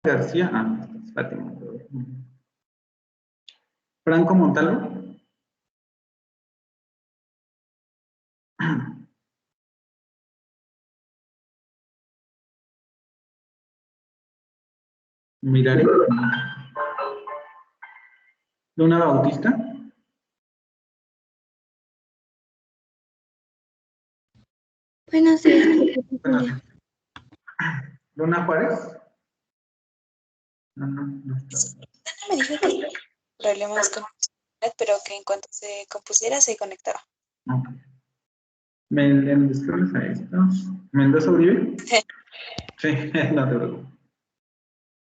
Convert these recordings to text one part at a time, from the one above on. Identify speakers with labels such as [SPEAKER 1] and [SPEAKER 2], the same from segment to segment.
[SPEAKER 1] García, Fátima. Franco Montalvo. Miraré. Luna Bautista.
[SPEAKER 2] Buenos días.
[SPEAKER 1] Luna Juárez. No está.
[SPEAKER 3] Me dijo que tenía problemas con internet, pero que en cuanto se compusiera se conectaba.
[SPEAKER 1] Okay. Mendoza Uribe. Sí, no te preocupes.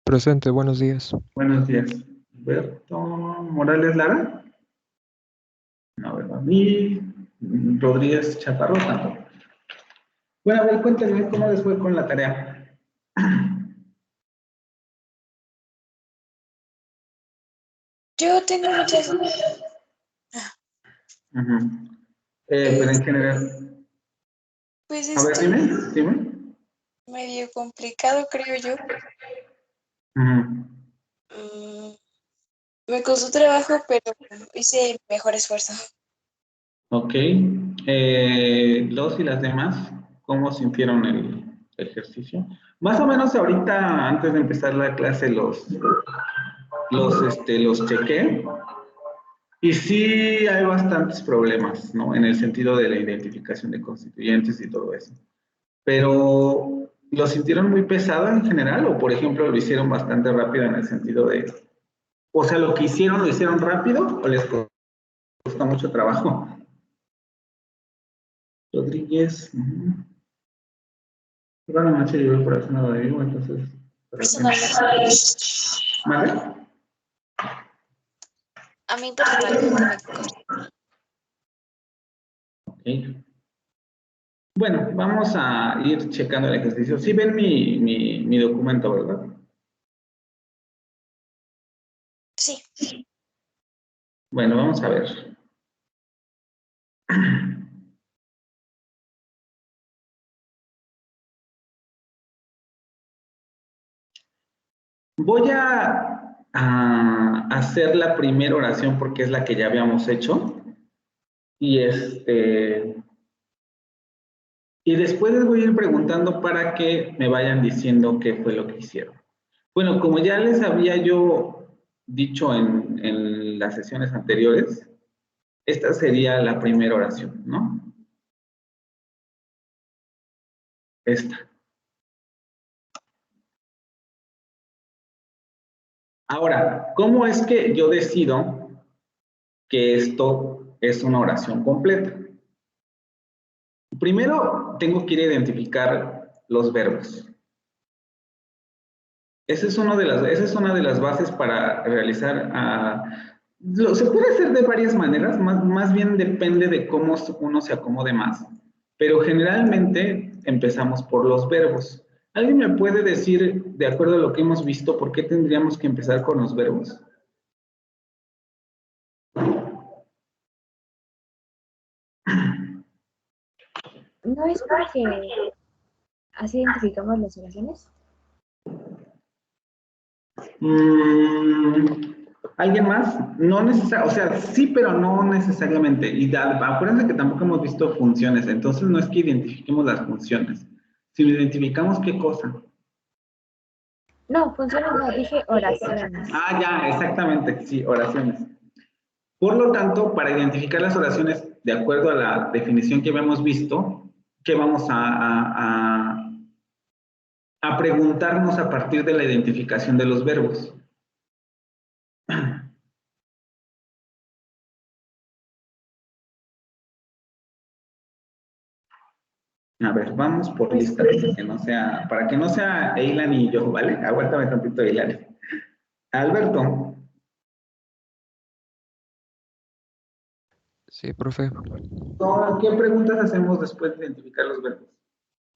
[SPEAKER 4] Presente, buenos días.
[SPEAKER 1] Buenos días. Alberto Morales Lara. No, ¿verdad? Y Rodríguez Chaparro tampoco. Bueno, a ver, cuéntenme cómo les fue con la tarea.
[SPEAKER 3] Yo tengo muchas dudas.
[SPEAKER 1] Pero en general.
[SPEAKER 3] Pues
[SPEAKER 1] A ver, dime.
[SPEAKER 3] Medio complicado, creo yo. Me costó trabajo, pero hice el mejor esfuerzo.
[SPEAKER 1] Ok. Los y las demás, ¿cómo sintieron el ejercicio? Más o menos ahorita, antes de empezar la clase, los chequé. Y sí hay bastantes problemas, ¿no? En el sentido de la identificación de constituyentes y todo eso. Pero, ¿lo sintieron muy pesado en general? O, por ejemplo, lo hicieron bastante rápido en el sentido de... O sea, lo que hicieron, ¿lo hicieron rápido o les costó mucho trabajo? Rodríguez. Toda la noche yo voy por eso nada de vivo, entonces...
[SPEAKER 3] Personalmente.
[SPEAKER 1] ¿Vale?
[SPEAKER 3] A mí personalmente me costó.
[SPEAKER 1] Ok. Bueno, vamos a ir checando el ejercicio. Sí ven mi documento, ¿verdad?
[SPEAKER 3] Sí.
[SPEAKER 1] Bueno, vamos a ver. Voy a hacer la primera oración porque es la que ya habíamos hecho. Y y después les voy a ir preguntando para que me vayan diciendo qué fue lo que hicieron. Bueno, como ya les había yo dicho en las sesiones anteriores, esta sería la primera oración, ¿no? Esta. Ahora, ¿cómo es que yo decido que esto es una oración completa? Primero, tengo que ir a identificar los verbos. Esa es una de las bases para realizar... se puede hacer de varias maneras, más bien depende de cómo uno se acomode más. Pero generalmente empezamos por los verbos. ¿Alguien me puede decir, de acuerdo a lo que hemos visto, por qué tendríamos que empezar con los verbos?
[SPEAKER 2] ¿No es porque así identificamos las oraciones?
[SPEAKER 1] ¿Alguien más? No necesariamente, o sea, sí, pero no necesariamente. Y acuérdense que tampoco hemos visto funciones, entonces no es que identifiquemos las funciones, sino identificamos qué cosa.
[SPEAKER 2] No, funciones no, dije oraciones.
[SPEAKER 1] Ya, exactamente, sí, oraciones. Por lo tanto, para identificar las oraciones, de acuerdo a la definición que habíamos visto, ¿qué vamos a preguntarnos a partir de la identificación de los verbos? A ver, vamos por listas, para que no sea Eilan y yo, ¿vale? Aguántame tantito, Eilan. Alberto.
[SPEAKER 4] Sí, profe.
[SPEAKER 1] ¿Qué preguntas hacemos después de identificar los verbos?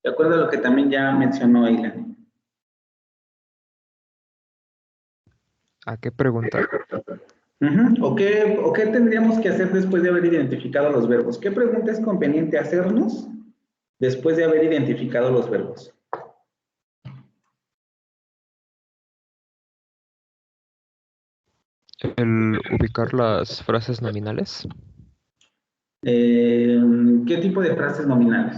[SPEAKER 1] De acuerdo a lo que también ya mencionó Eilan.
[SPEAKER 4] ¿A qué preguntar?
[SPEAKER 1] ¿O qué tendríamos que hacer después de haber identificado los verbos? ¿Qué pregunta es conveniente hacernos después de haber identificado los verbos?
[SPEAKER 4] El ubicar las frases nominales.
[SPEAKER 1] ¿Qué tipo de frases nominales?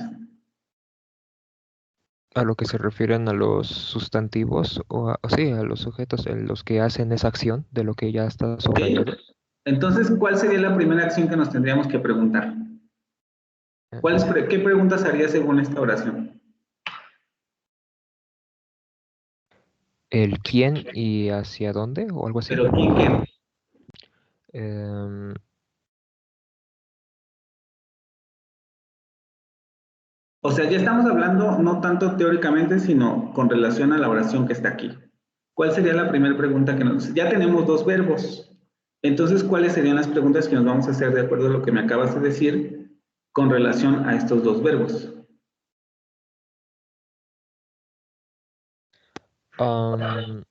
[SPEAKER 4] A lo que se refieren a los sustantivos o sí, a los sujetos en los que hacen esa acción de lo que ya está
[SPEAKER 1] ¿Ok?
[SPEAKER 4] subrayado.
[SPEAKER 1] Entonces, ¿cuál sería la primera acción que nos tendríamos que preguntar? ¿Qué preguntas haría según esta oración?
[SPEAKER 4] El quién y hacia dónde o algo así.
[SPEAKER 1] ¿Pero quién qué?
[SPEAKER 4] Em,
[SPEAKER 1] O sea, ya estamos hablando no tanto teóricamente, sino con relación a la oración que está aquí. ¿Cuál sería la primera pregunta que nos... Ya tenemos dos verbos. Entonces, ¿cuáles serían las preguntas que nos vamos a hacer de acuerdo a lo que me acabas de decir con relación a estos dos verbos?
[SPEAKER 4] am,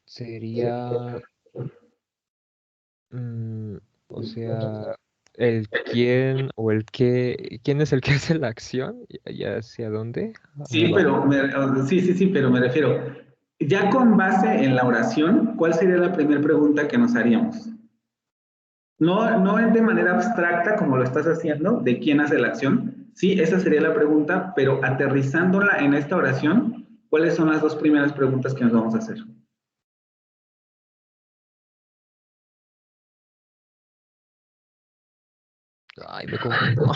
[SPEAKER 4] sería, mm, o sea, el quién o el qué, quién es el que hace la acción y hacia dónde
[SPEAKER 1] Sí,
[SPEAKER 4] va.
[SPEAKER 1] sí, pero me refiero, ya con base en la oración, ¿cuál sería la primera pregunta que nos haríamos? No, no es de manera abstracta como lo estás haciendo, de quién hace la acción. Sí, esa sería la pregunta, pero aterrizándola en esta oración, ¿cuáles son las dos primeras preguntas que nos vamos a hacer?
[SPEAKER 4] Ay, me confundo.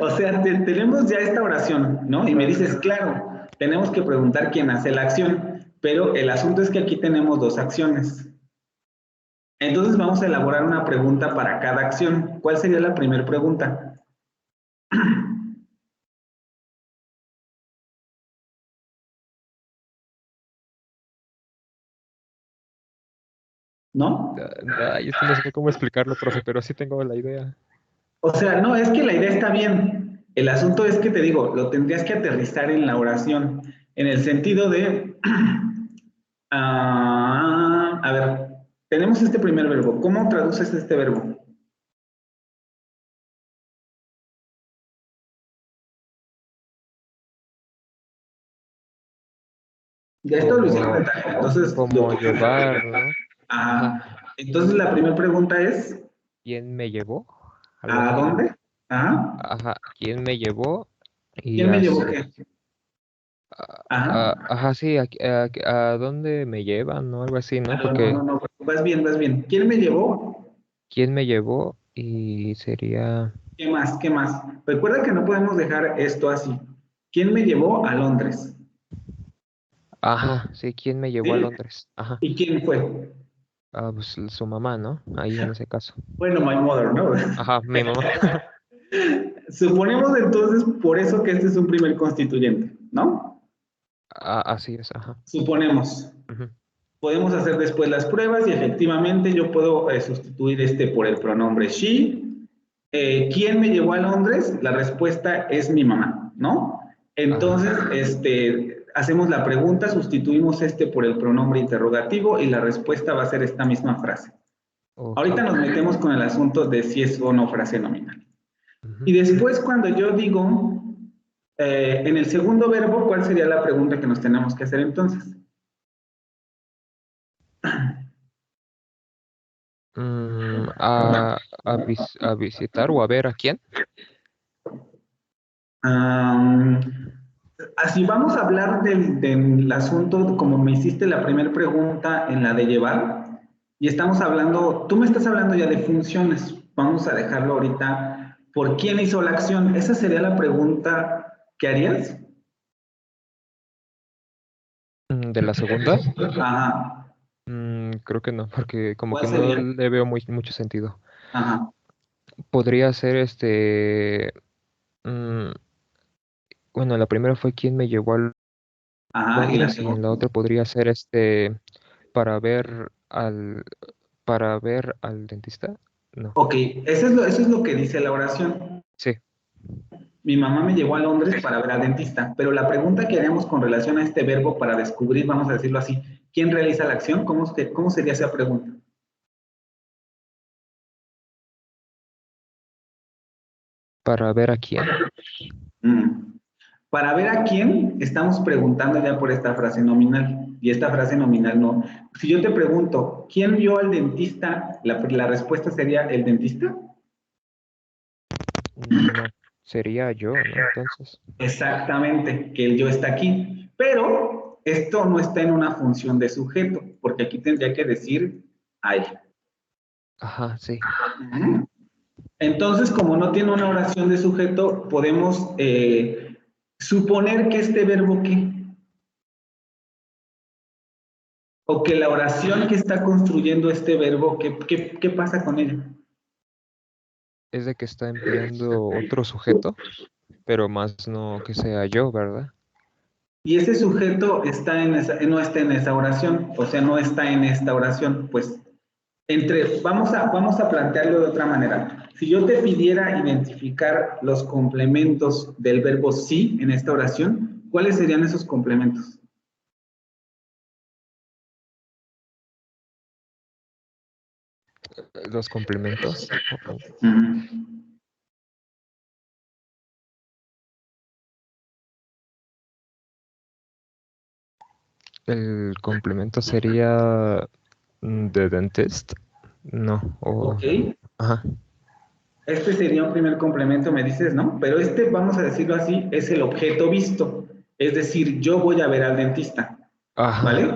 [SPEAKER 1] O sea, tenemos ya esta oración, ¿no? Y me dices, claro, tenemos que preguntar quién hace la acción, pero el asunto es que aquí tenemos dos acciones. Entonces vamos a elaborar una pregunta para cada acción. ¿Cuál sería la primera pregunta? ¿No?
[SPEAKER 4] Ay, es que no sé cómo explicarlo, profe, pero sí tengo la idea.
[SPEAKER 1] O sea, no, es que la idea está bien. El asunto es que te digo, lo tendrías que aterrizar en la oración, en el sentido de, a ver, tenemos este primer verbo. ¿Cómo traduces este verbo? Ya esto lo hicieron
[SPEAKER 4] Como,
[SPEAKER 1] en tarea, entonces lo
[SPEAKER 4] como llevar, ¿no? Ajá.
[SPEAKER 1] ajá. Entonces la primera pregunta es,
[SPEAKER 4] ¿Quién me llevó? Algo
[SPEAKER 1] ¿a
[SPEAKER 4] así.
[SPEAKER 1] dónde? Ajá.
[SPEAKER 4] Ajá. ¿Quién me llevó? Y
[SPEAKER 1] ¿Quién me llevó
[SPEAKER 4] hacia...
[SPEAKER 1] qué? Ajá.
[SPEAKER 4] ajá, sí, a dónde me llevan, ¿no? Algo así, ¿no?
[SPEAKER 1] No,
[SPEAKER 4] Porque
[SPEAKER 1] no, no, vas bien, vas bien. ¿Quién me llevó?
[SPEAKER 4] ¿quién me llevó? Y sería...
[SPEAKER 1] ¿Qué más? ¿Qué más? Recuerda que no podemos dejar esto así. ¿Quién me llevó a Londres?
[SPEAKER 4] Ajá, sí, ¿quién me llevó a
[SPEAKER 1] ¿Sí?
[SPEAKER 4] Londres? Ajá.
[SPEAKER 1] ¿Y quién fue?
[SPEAKER 4] Ah, pues su mamá, ¿no? Ahí en ese caso.
[SPEAKER 1] Bueno, my mother, ¿no?
[SPEAKER 4] Ajá, mi mamá.
[SPEAKER 1] Suponemos entonces por eso que este es un primer constituyente, ¿no?
[SPEAKER 4] Así es, ajá.
[SPEAKER 1] Suponemos.
[SPEAKER 4] Ujú.
[SPEAKER 1] Podemos hacer después las pruebas y efectivamente yo puedo sustituir este por el pronombre she. ¿Quién me llevó a Londres? La respuesta es mi mamá, ¿no?
[SPEAKER 4] Ajá.
[SPEAKER 1] Entonces, hacemos la pregunta, sustituimos este por el pronombre interrogativo y la respuesta va a ser esta misma frase.
[SPEAKER 4] Ok.
[SPEAKER 1] Ahorita nos metemos con el asunto de si es o no frase nominal. Y
[SPEAKER 4] Ujú.
[SPEAKER 1] después cuando yo digo, en el segundo verbo, ¿cuál sería la pregunta que nos tenemos que hacer entonces?
[SPEAKER 4] A visitar o a ver a quién.
[SPEAKER 1] Um, Así vamos a hablar del asunto, como me hiciste la primera pregunta en la de llevar, y estamos hablando, tú me estás hablando ya de funciones, vamos a dejarlo ahorita, ¿por quién hizo la acción? ¿Esa sería la pregunta que harías?
[SPEAKER 4] De la segunda.
[SPEAKER 1] Ajá,
[SPEAKER 4] Creo que no, porque como
[SPEAKER 1] ¿cuál
[SPEAKER 4] que no
[SPEAKER 1] sería?
[SPEAKER 4] le veo mucho sentido.
[SPEAKER 1] Ajá,
[SPEAKER 4] Podría ser mm, bueno, la primera fue quién me llevó a
[SPEAKER 1] ajá, y la
[SPEAKER 4] Londres y en
[SPEAKER 1] segunda.
[SPEAKER 4] la otra podría ser para ver al para ver al dentista. No.
[SPEAKER 1] Ok, eso es lo que dice la oración.
[SPEAKER 4] Sí.
[SPEAKER 1] Mi mamá me llevó a Londres para ver al dentista, pero la pregunta que haríamos con relación a este verbo para descubrir, vamos a decirlo así, ¿quién realiza la acción? ¿Cómo sería esa pregunta?
[SPEAKER 4] Para ver a quién.
[SPEAKER 1] Mm. Para ver a quién, estamos preguntando ya por esta frase nominal. Y esta frase nominal no. Si yo te pregunto, ¿quién vio al dentista? La respuesta sería ¿el dentista?
[SPEAKER 4] No, sería yo, ¿no? Entonces.
[SPEAKER 1] Exactamente, que el yo está aquí. Pero esto no está en una función de sujeto, porque aquí tendría que decir hay.
[SPEAKER 4] Ajá, sí.
[SPEAKER 1] Ujú. Entonces, como no tiene una oración de sujeto, podemos suponer que este verbo ¿qué? O que la oración que está construyendo este verbo, ¿qué pasa con ella?
[SPEAKER 4] Es de que está empleando otro sujeto, pero más no que sea yo, ¿verdad?
[SPEAKER 1] Y ese sujeto está no está en esa oración, o sea, no está en esta oración, pues vamos a plantearlo de otra manera. Si yo te pidiera identificar los complementos del verbo sí en esta oración, ¿cuáles serían esos complementos?
[SPEAKER 4] Los complementos.
[SPEAKER 1] Ujú.
[SPEAKER 4] El complemento sería de dentist. No, o...
[SPEAKER 1] Ok,
[SPEAKER 4] Ajá.
[SPEAKER 1] este sería un primer complemento, me dices, ¿no? Pero este, vamos a decirlo así, es el objeto visto. Es decir, yo voy a ver al dentista,
[SPEAKER 4] Ajá,
[SPEAKER 1] ¿vale?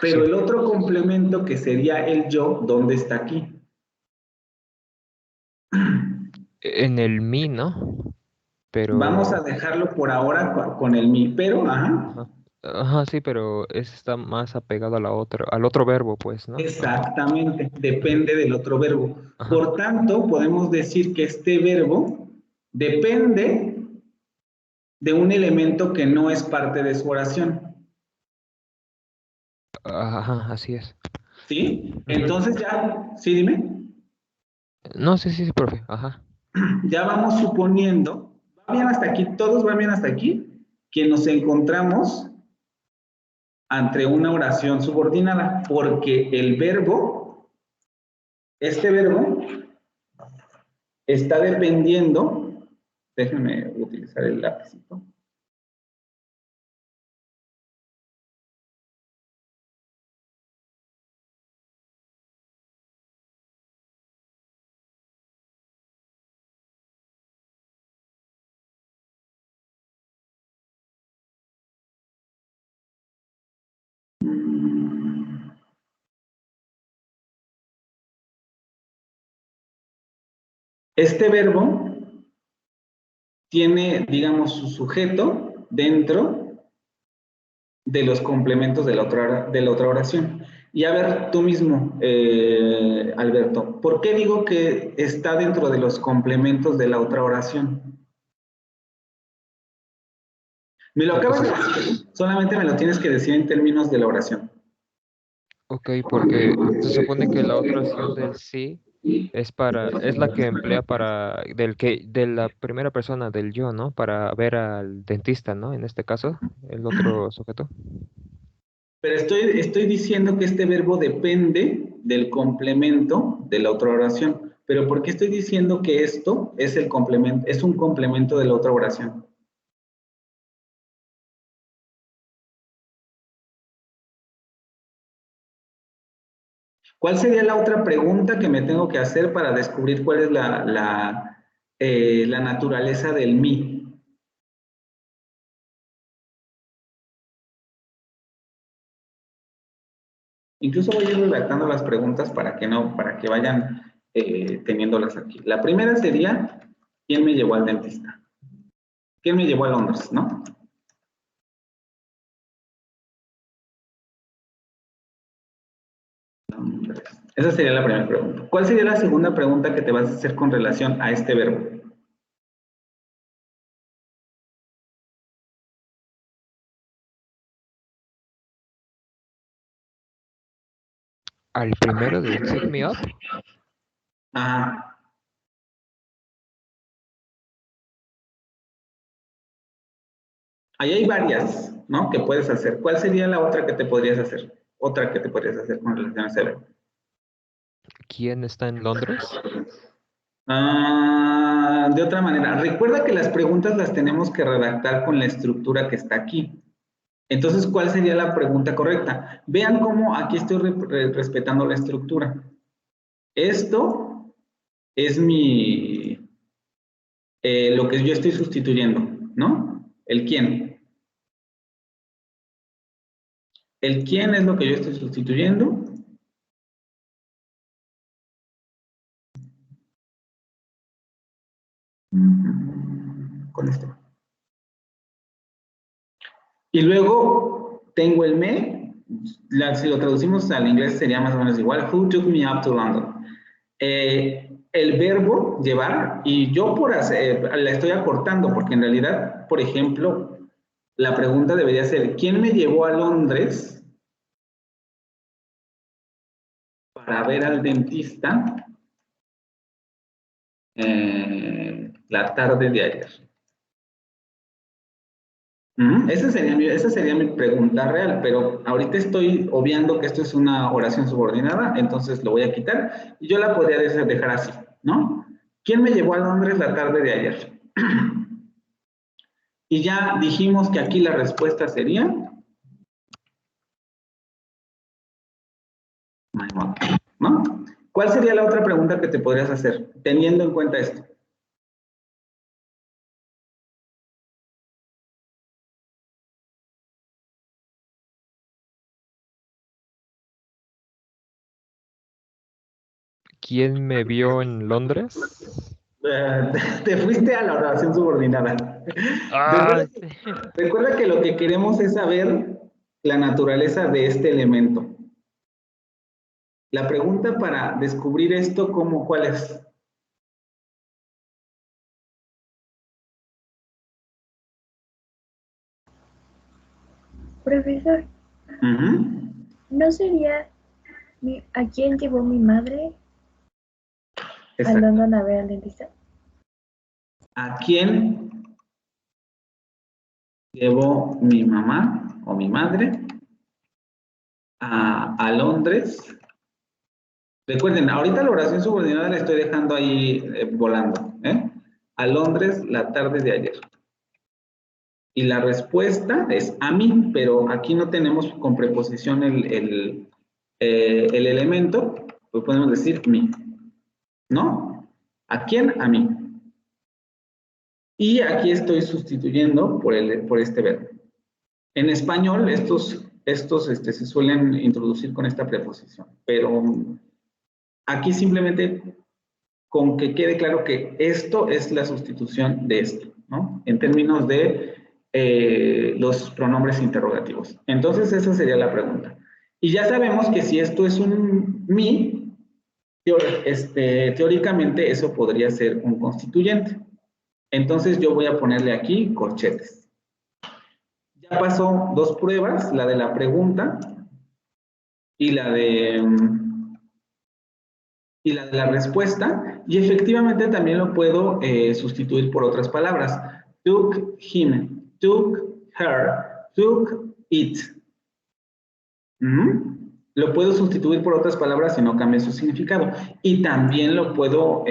[SPEAKER 1] Pero
[SPEAKER 4] sí.
[SPEAKER 1] el otro complemento que sería el yo, ¿dónde está aquí?
[SPEAKER 4] En el mi, ¿no?
[SPEAKER 1] Vamos a
[SPEAKER 4] Pero...
[SPEAKER 1] dejarlo por ahora con el mi, pero, ajá,
[SPEAKER 4] Ajá. Ajá, sí, pero ese está más apegado a la otra, al otro verbo, pues, ¿no? Ajá.
[SPEAKER 1] exactamente, depende del otro verbo.
[SPEAKER 4] Ajá.
[SPEAKER 1] Por tanto, podemos decir que este verbo depende de un elemento que no es parte de su oración,
[SPEAKER 4] Ajá, así es.
[SPEAKER 1] ¿sí?
[SPEAKER 4] Ujú.
[SPEAKER 1] Entonces ya, sí, dime,
[SPEAKER 4] No, sí, sí, sí, profe. Ajá.
[SPEAKER 1] ya vamos suponiendo, va bien hasta aquí, todos van bien hasta aquí, que nos encontramos ante una oración subordinada, porque el verbo, este verbo, está dependiendo, déjenme utilizar el lápizito. Este verbo tiene, digamos, su sujeto dentro de los complementos de la otra oración. Y a ver, tú mismo, Alberto, ¿por qué digo que está dentro de los complementos de la otra oración? Me lo acabas de
[SPEAKER 4] Entonces,
[SPEAKER 1] decir, solamente me lo tienes que decir en términos de la oración.
[SPEAKER 4] ok, porque se supone que la otra opción del sí es la que emplea de la primera persona del yo, ¿no? Para ver al dentista, ¿no? En este caso, el otro sujeto.
[SPEAKER 1] Pero estoy diciendo que este verbo depende del complemento de la otra oración. Pero ¿por qué estoy diciendo que esto es el complemento, es un complemento de la otra oración? ¿Cuál sería la otra pregunta que me tengo que hacer para descubrir cuál es la naturaleza del mí? Incluso voy a ir redactando las preguntas para que no, para que vayan teniéndolas aquí. La primera sería, ¿quién me llevó al dentista? ¿Quién me llevó a Londres, no? Esa sería la primera pregunta. ¿Cuál sería la segunda pregunta que te vas a hacer con relación a este verbo?
[SPEAKER 4] Al primero del Set Me Up,
[SPEAKER 1] Ah, ahí hay varias, ¿no? Que puedes hacer. ¿Cuál sería la otra que te podrías hacer? Otra que te podrías hacer con relación a ese verbo.
[SPEAKER 4] ¿quién está en Londres?
[SPEAKER 1] De otra manera, recuerda que las preguntas las tenemos que redactar con la estructura que está aquí. Entonces, ¿cuál sería la pregunta correcta? Vean cómo aquí estoy respetando la estructura. Esto es lo que yo estoy sustituyendo, ¿no? ¿El quién? El quién es lo que yo estoy sustituyendo. Con esto. Y luego tengo el me, si lo traducimos al inglés sería más o menos igual, who took me up to London. El verbo llevar, y yo por hacer, la estoy acortando, porque en realidad, por ejemplo, la pregunta debería ser, ¿quién me llevó a Londres para ver al dentista la tarde de ayer? Esa sería mi pregunta real, pero ahorita estoy obviando que esto es una oración subordinada, entonces lo voy a quitar y yo la podría dejar así, ¿no? ¿Quién me llevó a Londres la tarde de ayer? Y ya dijimos que aquí la respuesta sería my mother, ¿no? ¿Cuál sería la otra pregunta que te podrías hacer teniendo en cuenta esto?
[SPEAKER 4] ¿Quién me vio en Londres?
[SPEAKER 1] Te fuiste a la oración subordinada.
[SPEAKER 4] Ah,
[SPEAKER 1] Recuerda que lo que queremos es saber la naturaleza de este elemento. La pregunta para descubrir esto, ¿cuál es?
[SPEAKER 2] Profesor, ¿no sería a quién llevó mi madre a
[SPEAKER 1] Exacto.
[SPEAKER 2] London a ver al dentista?
[SPEAKER 1] ¿A quién llevó mi mamá o mi madre a Londres? Recuerden, ahorita la oración subordinada la estoy dejando ahí volando. A Londres la tarde de ayer. Y la respuesta es a mí, pero aquí no tenemos con preposición el elemento, pues podemos decir mí, ¿no? ¿A quién? A mí. Y aquí estoy sustituyendo por este verbo. En español, estos se suelen introducir con esta preposición, pero aquí simplemente con que quede claro que esto es la sustitución de esto, ¿no? En términos de los pronombres interrogativos. Entonces, esa sería la pregunta. Y ya sabemos que si esto es un mi, teóricamente eso podría ser un constituyente. Entonces, yo voy a ponerle aquí corchetes. Ya pasó dos pruebas, la de la pregunta y la de la respuesta, y efectivamente también lo puedo sustituir por otras palabras. Took him, took her, took it. Lo puedo sustituir por otras palabras si no cambia su significado. Y también lo puedo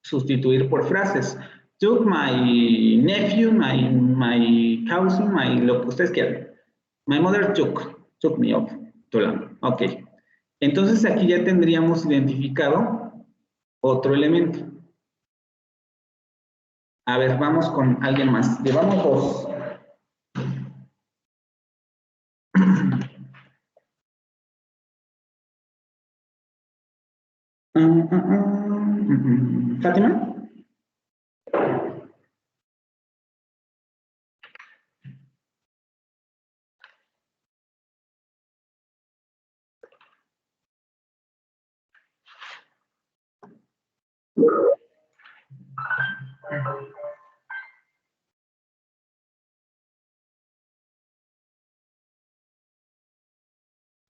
[SPEAKER 1] sustituir por frases. Took my nephew, my cousin, lo que ustedes quieran. My mother took me up to London. Ok. Entonces aquí ya tendríamos identificado otro elemento. A ver, vamos con alguien más. Llevamos dos. Fátima.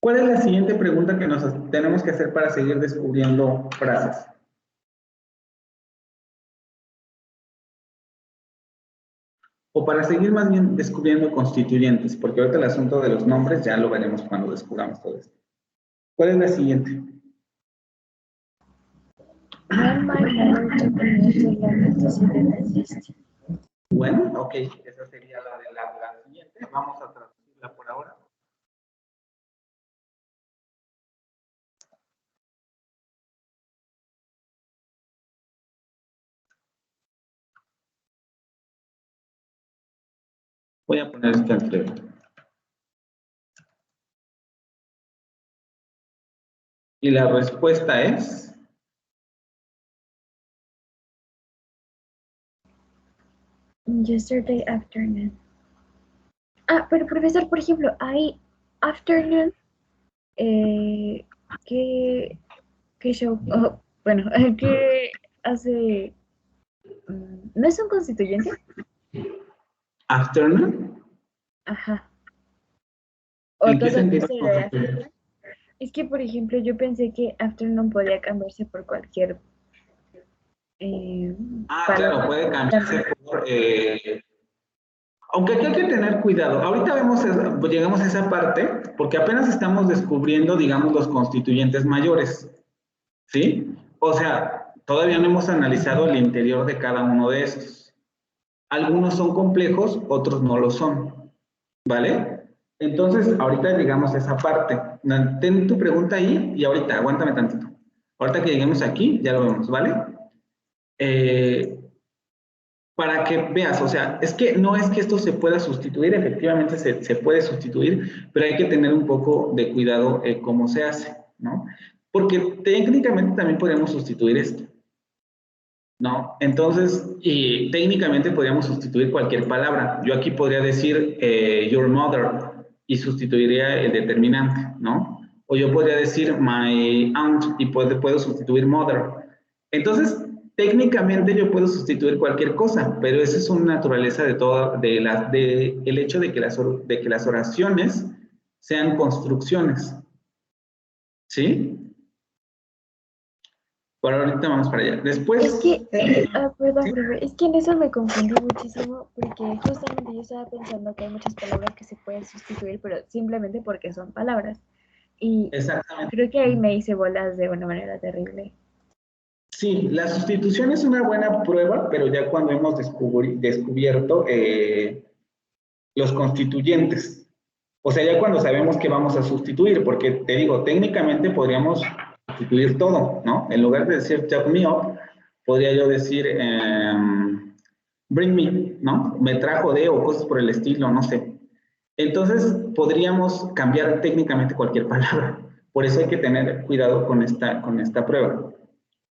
[SPEAKER 1] ¿Cuál es la siguiente pregunta que nos tenemos que hacer para seguir descubriendo frases? O para seguir más bien descubriendo constituyentes, porque ahorita el asunto de los nombres ya lo veremos cuando descubramos todo esto. ¿Cuál es la siguiente?
[SPEAKER 2] When my mother took me to London to see the dentist.
[SPEAKER 1] Bueno, ok, esa sería la de la siguiente. Vamos a traducirla por ahora. Voy a poner esta entre. Y la respuesta es...
[SPEAKER 2] Yesterday afternoon. Ah, pero profesor, por ejemplo, hay afternoon, que show, bueno, que hace, ¿no es un constituyente?
[SPEAKER 1] ¿Afternoon?
[SPEAKER 2] Ajá. O
[SPEAKER 1] ¿En qué
[SPEAKER 2] todo
[SPEAKER 1] sentido?
[SPEAKER 2] será afternoon. Es que, por ejemplo, yo pensé que afternoon podía cambiarse por cualquier
[SPEAKER 1] Claro,
[SPEAKER 2] palabra.
[SPEAKER 1] puede cambiarse por... aunque aquí hay que tener cuidado. Ahorita llegamos a esa parte porque apenas estamos descubriendo, digamos, los constituyentes mayores. ¿Sí? O sea, todavía no hemos analizado el interior de cada uno de estos. Algunos son complejos, otros no lo son. ¿Vale? Entonces, ahorita llegamos a esa parte. Ten tu pregunta ahí y ahorita, aguántame tantito. Ahorita que lleguemos aquí, ya lo vemos, ¿vale? Para que veas, o sea, es que no es que esto se pueda sustituir, efectivamente se puede sustituir, pero hay que tener un poco de cuidado cómo se hace, ¿no? Porque técnicamente también podríamos sustituir esto, ¿no? Entonces, y técnicamente podríamos sustituir cualquier palabra. Yo aquí podría decir your mother y sustituiría el determinante, ¿no? O yo podría decir my aunt y puedo sustituir mother. Entonces, técnicamente yo puedo sustituir cualquier cosa, pero esa es una naturaleza de todo, el hecho de que las oraciones sean construcciones, ¿sí? Por ahorita vamos para allá. Después...
[SPEAKER 2] Es que, perdón,
[SPEAKER 1] ¿sí?
[SPEAKER 2] profe, es que en eso me confundí muchísimo porque justamente yo estaba pensando que hay muchas palabras que se pueden sustituir, pero simplemente porque son palabras. Y
[SPEAKER 1] Exactamente.
[SPEAKER 2] creo que ahí me hice bolas de una manera terrible.
[SPEAKER 1] Sí, la sustitución es una buena prueba, pero ya cuando hemos descubierto los constituyentes. O sea, ya cuando sabemos que vamos a sustituir, porque te digo, técnicamente podríamos sustituir todo, ¿no? En lugar de decir "Chop me up", podría yo decir bring me, ¿no? Me trajo de o cosas por el estilo, no sé. Entonces, podríamos cambiar técnicamente cualquier palabra. Por eso hay que tener cuidado con esta prueba.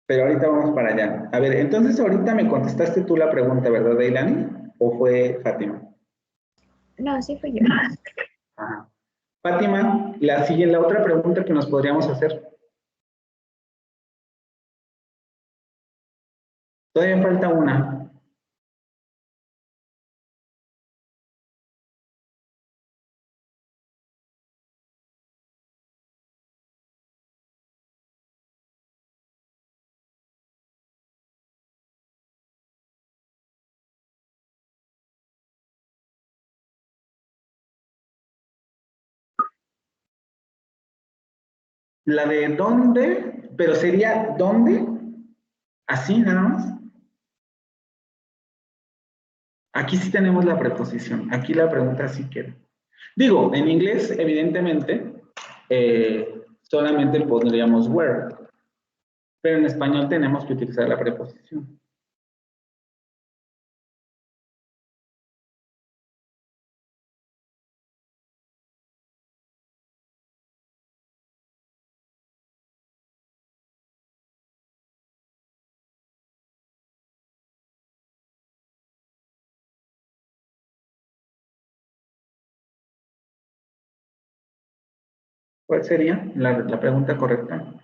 [SPEAKER 1] Pero ahorita vamos para allá. A ver, entonces ahorita me contestaste tú la pregunta, ¿verdad, Deilani? ¿O fue Fátima?
[SPEAKER 2] No, sí fui yo.
[SPEAKER 1] Ajá. Fátima, la otra pregunta que nos podríamos hacer. Todavía falta una. La de dónde, pero sería dónde, así nada más. Aquí sí tenemos la preposición. Aquí la pregunta sí queda. Digo, en inglés, evidentemente, solamente pondríamos where, pero en español tenemos que utilizar la preposición. ¿Cuál sería la pregunta correcta?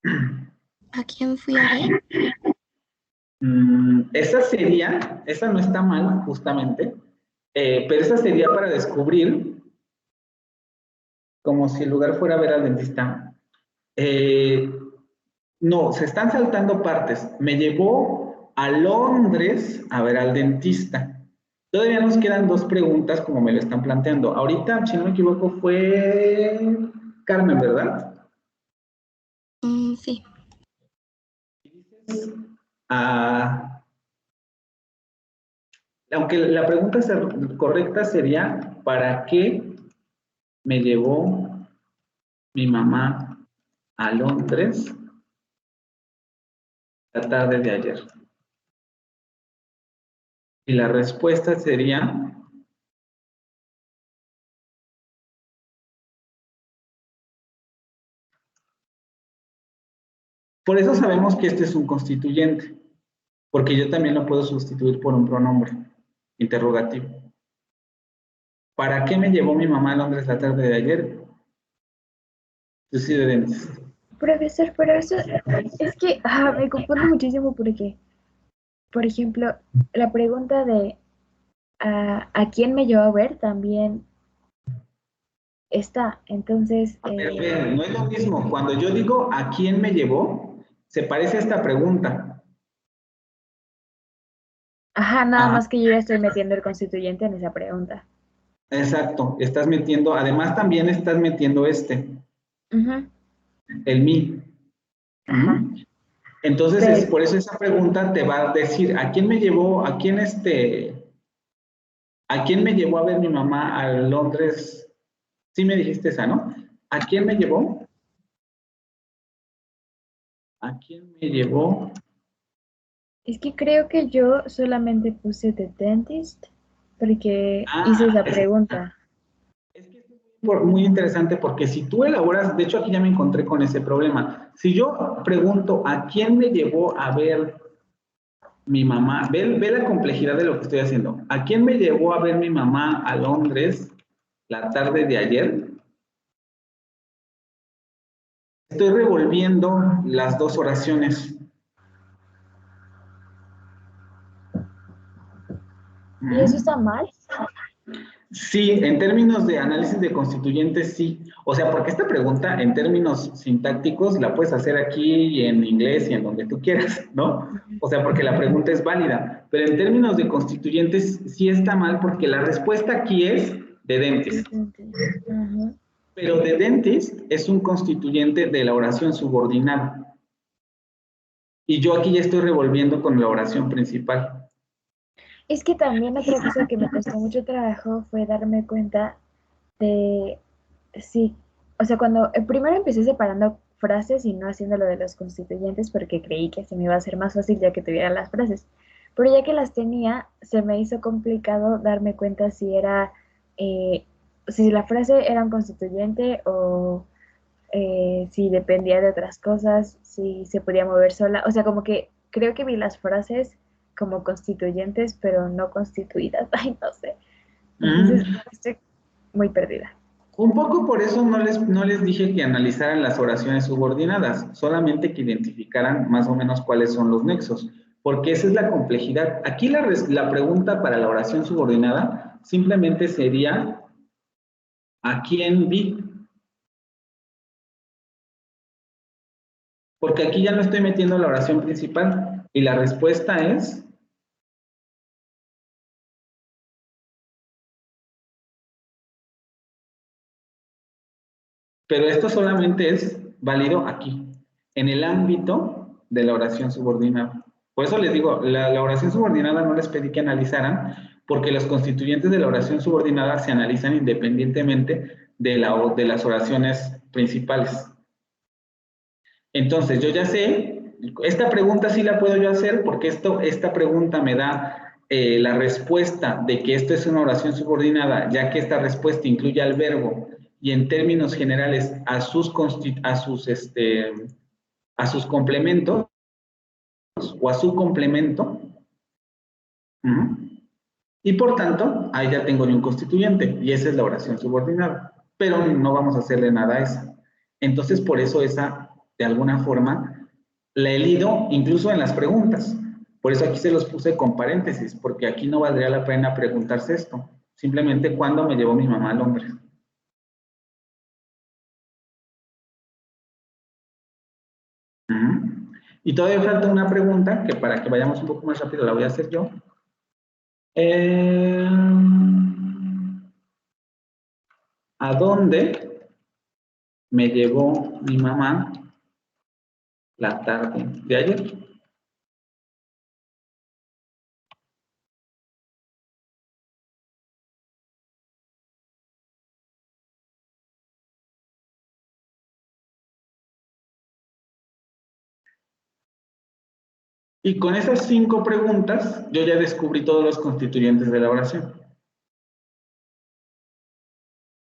[SPEAKER 3] ¿A quién fui a ver?
[SPEAKER 1] Esa no está mal, justamente, pero esa sería para descubrir, como si el lugar fuera a ver al dentista. No, se están saltando partes. Me llevó a Londres a ver al dentista. Todavía nos quedan dos preguntas como me lo están planteando. Ahorita, si no me equivoco, fue Carmen, ¿verdad?
[SPEAKER 3] Sí.
[SPEAKER 1] aunque la pregunta correcta sería, ¿para qué me llevó mi mamá a Londres la tarde de ayer? Y la respuesta sería, por eso sabemos que este es un constituyente, porque yo también lo puedo sustituir por un pronombre interrogativo. ¿Para qué me llevó mi mamá a Londres la tarde de ayer? Sucedentes.
[SPEAKER 2] Profesor, pero eso es que me confundo muchísimo porque, por ejemplo, la pregunta de ¿a quién me llevó a ver? También está. Entonces,
[SPEAKER 1] Pero no es lo mismo. Cuando yo digo ¿a quién me llevó? Se parece a esta pregunta.
[SPEAKER 2] nada
[SPEAKER 1] Ajá,
[SPEAKER 2] más que yo ya estoy metiendo el constituyente en esa pregunta.
[SPEAKER 1] exacto. Estás metiendo, además también estás metiendo
[SPEAKER 2] Ujú,
[SPEAKER 1] el mí.
[SPEAKER 2] Ajá.
[SPEAKER 1] Entonces, es
[SPEAKER 2] Pero,
[SPEAKER 1] por eso esa pregunta te va a decir, ¿a quién me llevó, a quién me llevó a ver mi mamá a Londres? Sí me dijiste esa, ¿no? ¿A quién me llevó? ¿A quién me llevó?
[SPEAKER 2] es que creo que yo solamente puse The Dentist porque hice esa
[SPEAKER 1] Es
[SPEAKER 2] pregunta.
[SPEAKER 1] que es muy interesante porque si tú elaboras, de hecho aquí ya me encontré con ese problema. Si yo pregunto, ¿a quién me llevó a ver mi mamá? Ve la complejidad de lo que estoy haciendo. ¿A quién me llevó a ver mi mamá a Londres la tarde de ayer? Estoy revolviendo las dos oraciones.
[SPEAKER 2] ¿Y eso está mal?
[SPEAKER 1] Sí, en términos de análisis de constituyentes, sí. O sea, porque esta pregunta en términos sintácticos la puedes hacer aquí y en inglés y en donde tú quieras, ¿no? O sea, porque la pregunta es válida. Pero en términos de constituyentes sí está mal porque la respuesta aquí es de
[SPEAKER 2] The
[SPEAKER 1] dentist.
[SPEAKER 2] Dentist. Ajá.
[SPEAKER 1] Pero de dentist es un constituyente de la oración subordinada. Y yo aquí ya estoy revolviendo con la oración principal.
[SPEAKER 2] Es que también otra cosa que me costó mucho trabajo fue darme cuenta de, sí, o sea, cuando primero empecé separando frases y no haciendo lo de los constituyentes porque creí que se me iba a hacer más fácil ya que tuviera las frases. Pero ya que las tenía, se me hizo complicado darme cuenta si era, si la frase era un constituyente o si dependía de otras cosas, si se podía mover sola. O sea, como que creo que vi las frases como constituyentes, pero no constituidas. Ay, no sé. Entonces,
[SPEAKER 1] Mm.
[SPEAKER 2] estoy muy perdida.
[SPEAKER 1] Un poco por eso no les dije que analizaran las oraciones subordinadas, solamente que identificaran más o menos cuáles son los nexos, porque esa es la complejidad. Aquí la pregunta para la oración subordinada simplemente sería, ¿a quién vi? Porque aquí ya no estoy metiendo la oración principal y la respuesta es, pero esto solamente es válido aquí, en el ámbito de la oración subordinada. Por eso les digo, la oración subordinada no les pedí que analizaran, porque los constituyentes de la oración subordinada se analizan independientemente de las oraciones principales. Entonces, yo ya sé, esta pregunta sí la puedo yo hacer, porque esta pregunta me da la respuesta de que esto es una oración subordinada, ya que esta respuesta incluye al verbo y en términos generales a sus complementos o a su complemento. Y por tanto, ahí ya tengo yo un constituyente y esa es la oración subordinada, pero no vamos a hacerle nada a esa. Entonces, por eso esa, de alguna forma, la he leído incluso en las preguntas. Por eso aquí se los puse con paréntesis, porque aquí no valdría la pena preguntarse esto. Simplemente, ¿cuándo me llevó mi mamá a Londres? Y todavía falta una pregunta que para que vayamos un poco más rápido la voy a hacer yo. ¿A dónde me llevó mi mamá la tarde de ayer? Y con esas 5 preguntas, yo ya descubrí todos los constituyentes de la oración,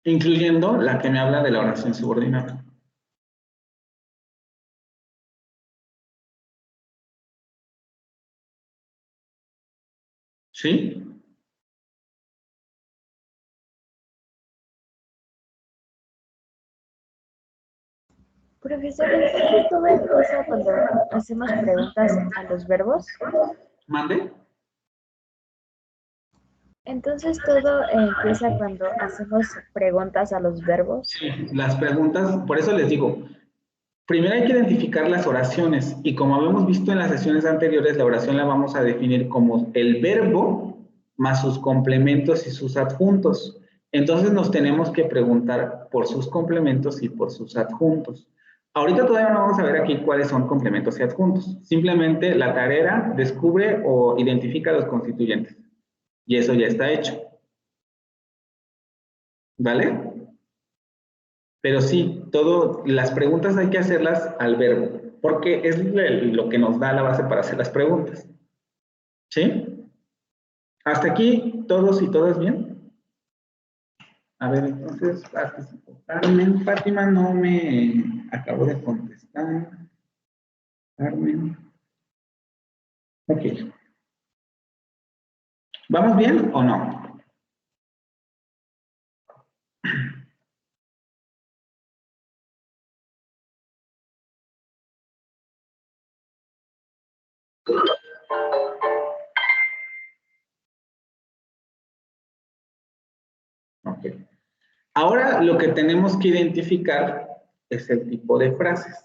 [SPEAKER 1] incluyendo la que me habla de la oración subordinada. ¿Sí?
[SPEAKER 2] Profesor, entonces todo empieza cuando hacemos preguntas a los verbos.
[SPEAKER 1] ¿Mande?
[SPEAKER 2] Entonces todo empieza cuando hacemos preguntas a los verbos.
[SPEAKER 1] Sí, las preguntas, por eso les digo, primero hay que identificar las oraciones y como habíamos visto en las sesiones anteriores, la oración la vamos a definir como el verbo más sus complementos y sus adjuntos. Entonces nos tenemos que preguntar por sus complementos y por sus adjuntos. Ahorita todavía no vamos a ver aquí cuáles son complementos y adjuntos. Simplemente la tarea descubre o identifica los constituyentes. Y eso ya está hecho. ¿Vale? Pero sí, las preguntas hay que hacerlas al verbo, porque es lo que nos da la base para hacer las preguntas. ¿Sí? ¿Hasta aquí todos y todas bien? A ver, entonces, Carmen, Fátima no me acabó de contestar. Carmen. Ok. ¿Vamos bien o no? Ok. Ahora lo que tenemos que identificar es el tipo de frases.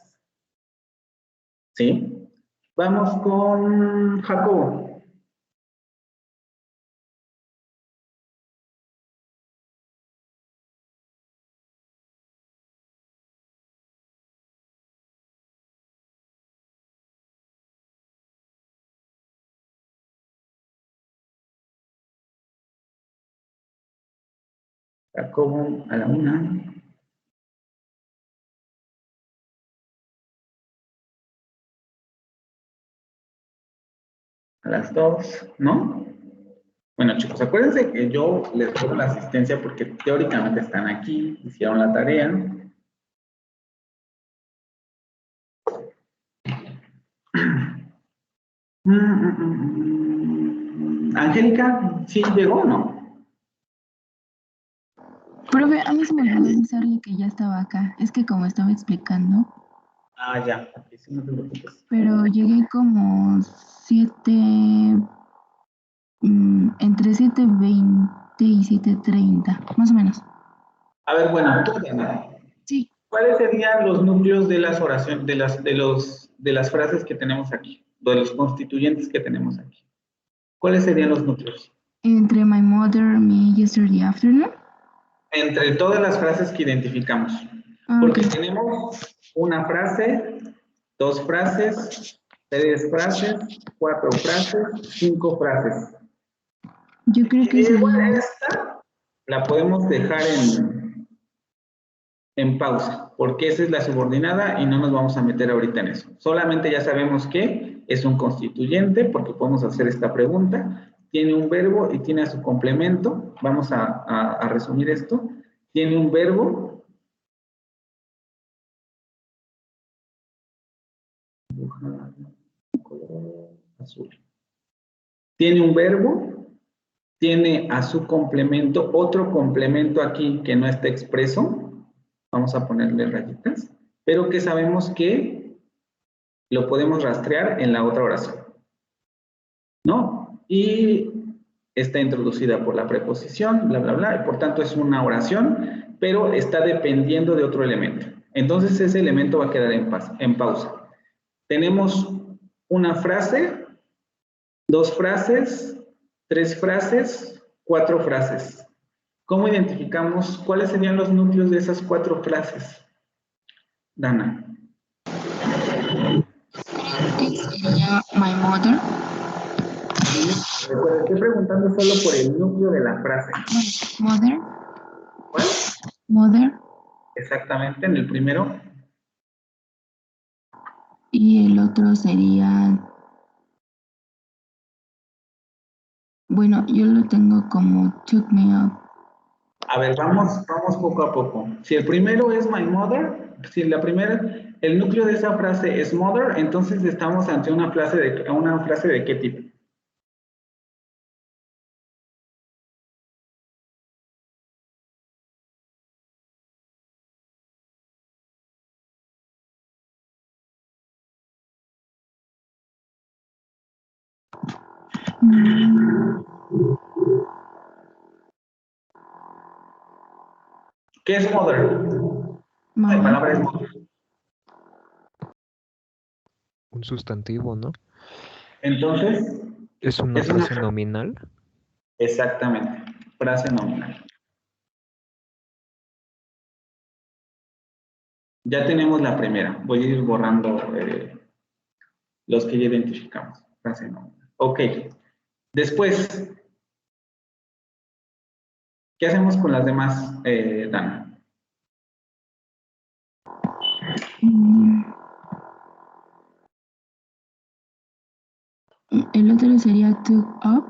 [SPEAKER 1] ¿Sí? Vamos con Jacobo. Jacobo a la 1. A las 2, ¿no? Bueno, chicos, acuérdense que yo les doy la asistencia porque teóricamente están aquí, hicieron la tarea. Angélica, ¿sí llegó o no?
[SPEAKER 5] Profe, a mí se me olvidó avisarle que ya estaba acá. Es que como estaba explicando,
[SPEAKER 1] Ah, ya, ok, sí, no te preocupes.
[SPEAKER 5] pero llegué como 7, entre 7:20 y 7:30, más o menos.
[SPEAKER 1] A ver, bueno, tú, Diana,
[SPEAKER 5] Sí.
[SPEAKER 1] ¿cuáles serían los núcleos de las oraciones, de las frases que tenemos aquí, de los constituyentes que tenemos aquí? ¿Cuáles serían los núcleos?
[SPEAKER 5] Entre my mother, me, yesterday afternoon.
[SPEAKER 1] Entre todas las frases que identificamos.
[SPEAKER 5] Ah,
[SPEAKER 1] Porque
[SPEAKER 5] ok.
[SPEAKER 1] tenemos una frase, 2 frases, 3 frases, 4 frases, 5 frases.
[SPEAKER 5] Yo creo que
[SPEAKER 1] Igual
[SPEAKER 5] sería...
[SPEAKER 1] esta la podemos dejar en pausa, porque esa es la subordinada y no nos vamos a meter ahorita en eso. Solamente ya sabemos que es un constituyente, porque podemos hacer esta pregunta. Tiene un verbo y tiene a su complemento. Vamos a resumir esto. Tiene un verbo. Azul. Tiene un verbo, tiene a su complemento otro complemento aquí que no está expreso. Vamos a ponerle rayitas, pero que sabemos que lo podemos rastrear en la otra oración, ¿no? Y está introducida por la preposición, bla, bla, bla, y por tanto es una oración, pero está dependiendo de otro elemento. Entonces ese elemento va a quedar en pausa. Tenemos una frase, 2 frases, 3 frases, 4 frases. ¿Cómo identificamos cuáles serían los núcleos de esas 4 frases? Dana.
[SPEAKER 5] que sería my mother.
[SPEAKER 1] Recuerda, estoy preguntando solo por el núcleo de la frase.
[SPEAKER 5] Mother.
[SPEAKER 1] ¿Cuál?
[SPEAKER 5] Mother.
[SPEAKER 1] Exactamente, en el primero.
[SPEAKER 5] Y el otro sería Bueno, yo lo tengo como took me up.
[SPEAKER 1] A ver, vamos poco a poco. Si el primero es my mother, si el núcleo de esa frase es mother, entonces estamos ante una frase de qué tipo. ¿Qué es mother? La
[SPEAKER 5] Mamá.
[SPEAKER 1] palabra es mother.
[SPEAKER 4] Un sustantivo, ¿no?
[SPEAKER 1] Entonces,
[SPEAKER 4] Es una
[SPEAKER 1] es una
[SPEAKER 4] frase nominal.
[SPEAKER 1] exactamente, frase nominal. Ya tenemos la primera. Voy a ir borrando los que ya identificamos. Frase nominal. Ok. Después, ¿qué hacemos con las demás, Dana?
[SPEAKER 5] El otro sería took up.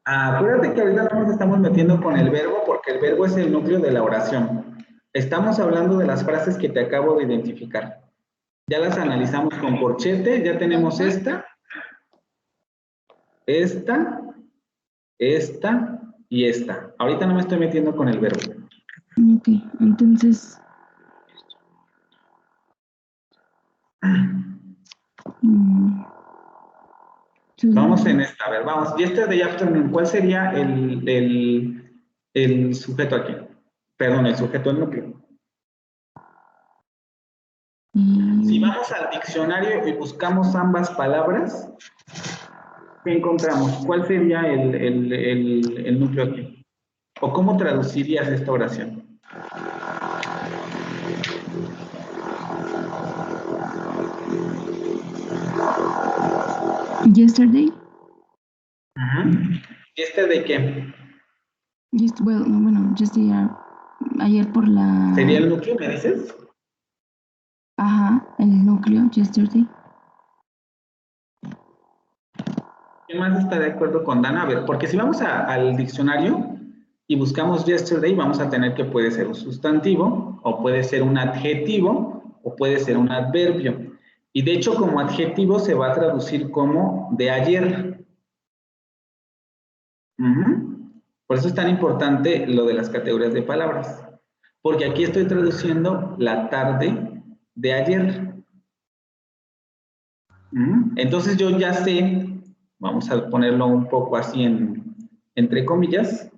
[SPEAKER 1] Acuérdate que ahorita no nos estamos metiendo con el verbo porque el verbo es el núcleo de la oración. Estamos hablando de las frases que te acabo de identificar. Ya las analizamos con corchete, ya tenemos esta y esta. Ahorita no me estoy metiendo con el verbo.
[SPEAKER 5] Ok, entonces.
[SPEAKER 1] Vamos en esta, a ver, vamos. Yesterday afternoon, ¿cuál sería el sujeto aquí? Perdón, el sujeto del núcleo. Si vamos al diccionario y buscamos ambas palabras, ¿qué encontramos? ¿Cuál sería el núcleo aquí? ¿O cómo traducirías esta oración?
[SPEAKER 5] Yesterday.
[SPEAKER 1] ¿Yesterday qué?
[SPEAKER 5] Bueno, ayer por la.
[SPEAKER 1] ¿Sería el núcleo, me dices?
[SPEAKER 5] Ajá, el núcleo, yesterday.
[SPEAKER 1] ¿Quién más está de acuerdo con Dana? A ver, porque si vamos al diccionario y buscamos yesterday, vamos a tener que puede ser un sustantivo, o puede ser un adjetivo, o puede ser un adverbio. Y de hecho, como adjetivo se va a traducir como de ayer. Por eso es tan importante lo de las categorías de palabras. Porque aquí estoy traduciendo la tarde de ayer. Entonces yo ya sé, vamos a ponerlo un poco así entre comillas,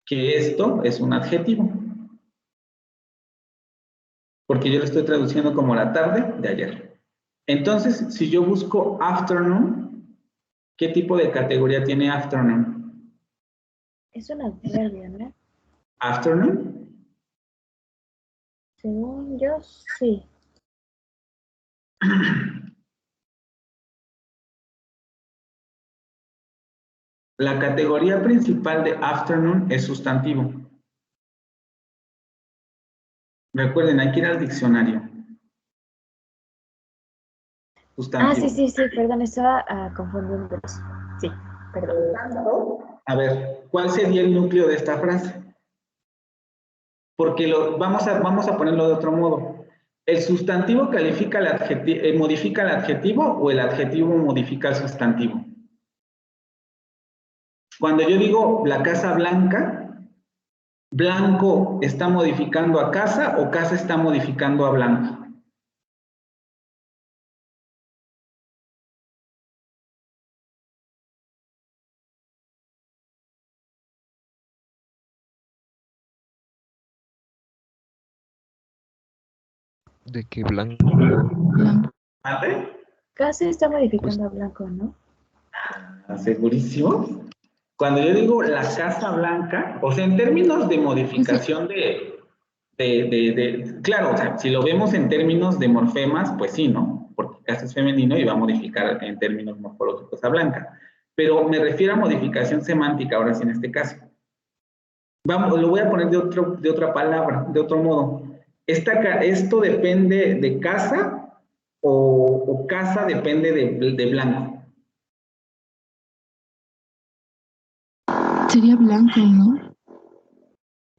[SPEAKER 1] que esto es un adjetivo. Porque yo lo estoy traduciendo como la tarde de ayer. Entonces, si yo busco afternoon, ¿qué tipo de categoría tiene afternoon?
[SPEAKER 2] Es un adverbio, ¿no?
[SPEAKER 1] ¿Afternoon?
[SPEAKER 2] Según yo, sí.
[SPEAKER 1] La categoría principal de afternoon es sustantivo. Recuerden, hay que ir al diccionario. Sustantivo.
[SPEAKER 2] Sí, perdón, estaba confundiendo. Sí, perdón.
[SPEAKER 1] A ver, ¿cuál sería el núcleo de esta frase? Porque vamos a ponerlo de otro modo. ¿El sustantivo califica modifica el adjetivo o el adjetivo modifica el sustantivo? Cuando yo digo la casa blanca, ¿blanco está modificando a casa o casa está modificando a blanco?
[SPEAKER 4] ¿De qué blanco?
[SPEAKER 1] ¿Mate?
[SPEAKER 2] Casi está
[SPEAKER 4] Pues,
[SPEAKER 2] modificando a blanco, ¿no?
[SPEAKER 1] ¿Segurísimo? Cuando yo digo la casa blanca, o sea, en términos de modificación claro, o sea, si lo vemos en términos de morfemas, pues sí, ¿no? Porque casa es femenino y va a modificar en términos morfológicos a blanca. Pero me refiero a modificación semántica, ahora sí en este caso. Vamos, lo voy a poner de otra palabra, de otro modo. ¿Esto depende de casa o casa depende de blanco?
[SPEAKER 5] Sería blanco, ¿no?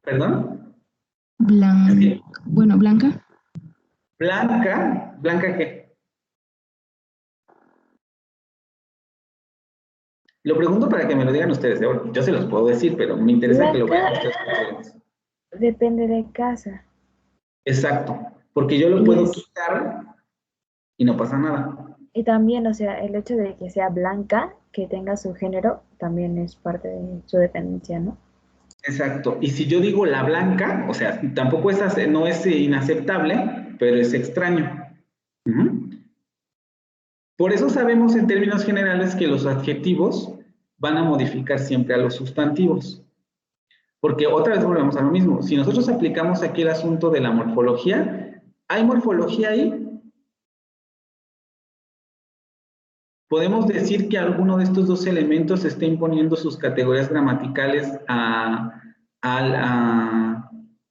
[SPEAKER 1] ¿Perdón?
[SPEAKER 5] Blanco. Bueno, blanca.
[SPEAKER 1] Blanca, ¿blanca qué? Lo pregunto para que me lo digan ustedes. Yo se los puedo decir, pero me interesa que lo vean
[SPEAKER 2] Blanca
[SPEAKER 1] ustedes.
[SPEAKER 2] depende de casa.
[SPEAKER 1] Exacto, porque yo lo
[SPEAKER 2] Y
[SPEAKER 1] puedo
[SPEAKER 2] es,
[SPEAKER 1] quitar y no pasa nada.
[SPEAKER 2] y también, o sea, el hecho de que sea blanca, que tenga su género, también es parte de su dependencia, ¿no?
[SPEAKER 1] Exacto. Y si yo digo la blanca, o sea, tampoco no es inaceptable, pero es extraño. Ujú. Por eso sabemos en términos generales que los adjetivos van a modificar siempre a los sustantivos. Porque otra vez volvemos a lo mismo. Si nosotros aplicamos aquí el asunto de la morfología, ¿hay morfología ahí? Podemos decir que alguno de estos dos elementos está imponiendo sus categorías gramaticales a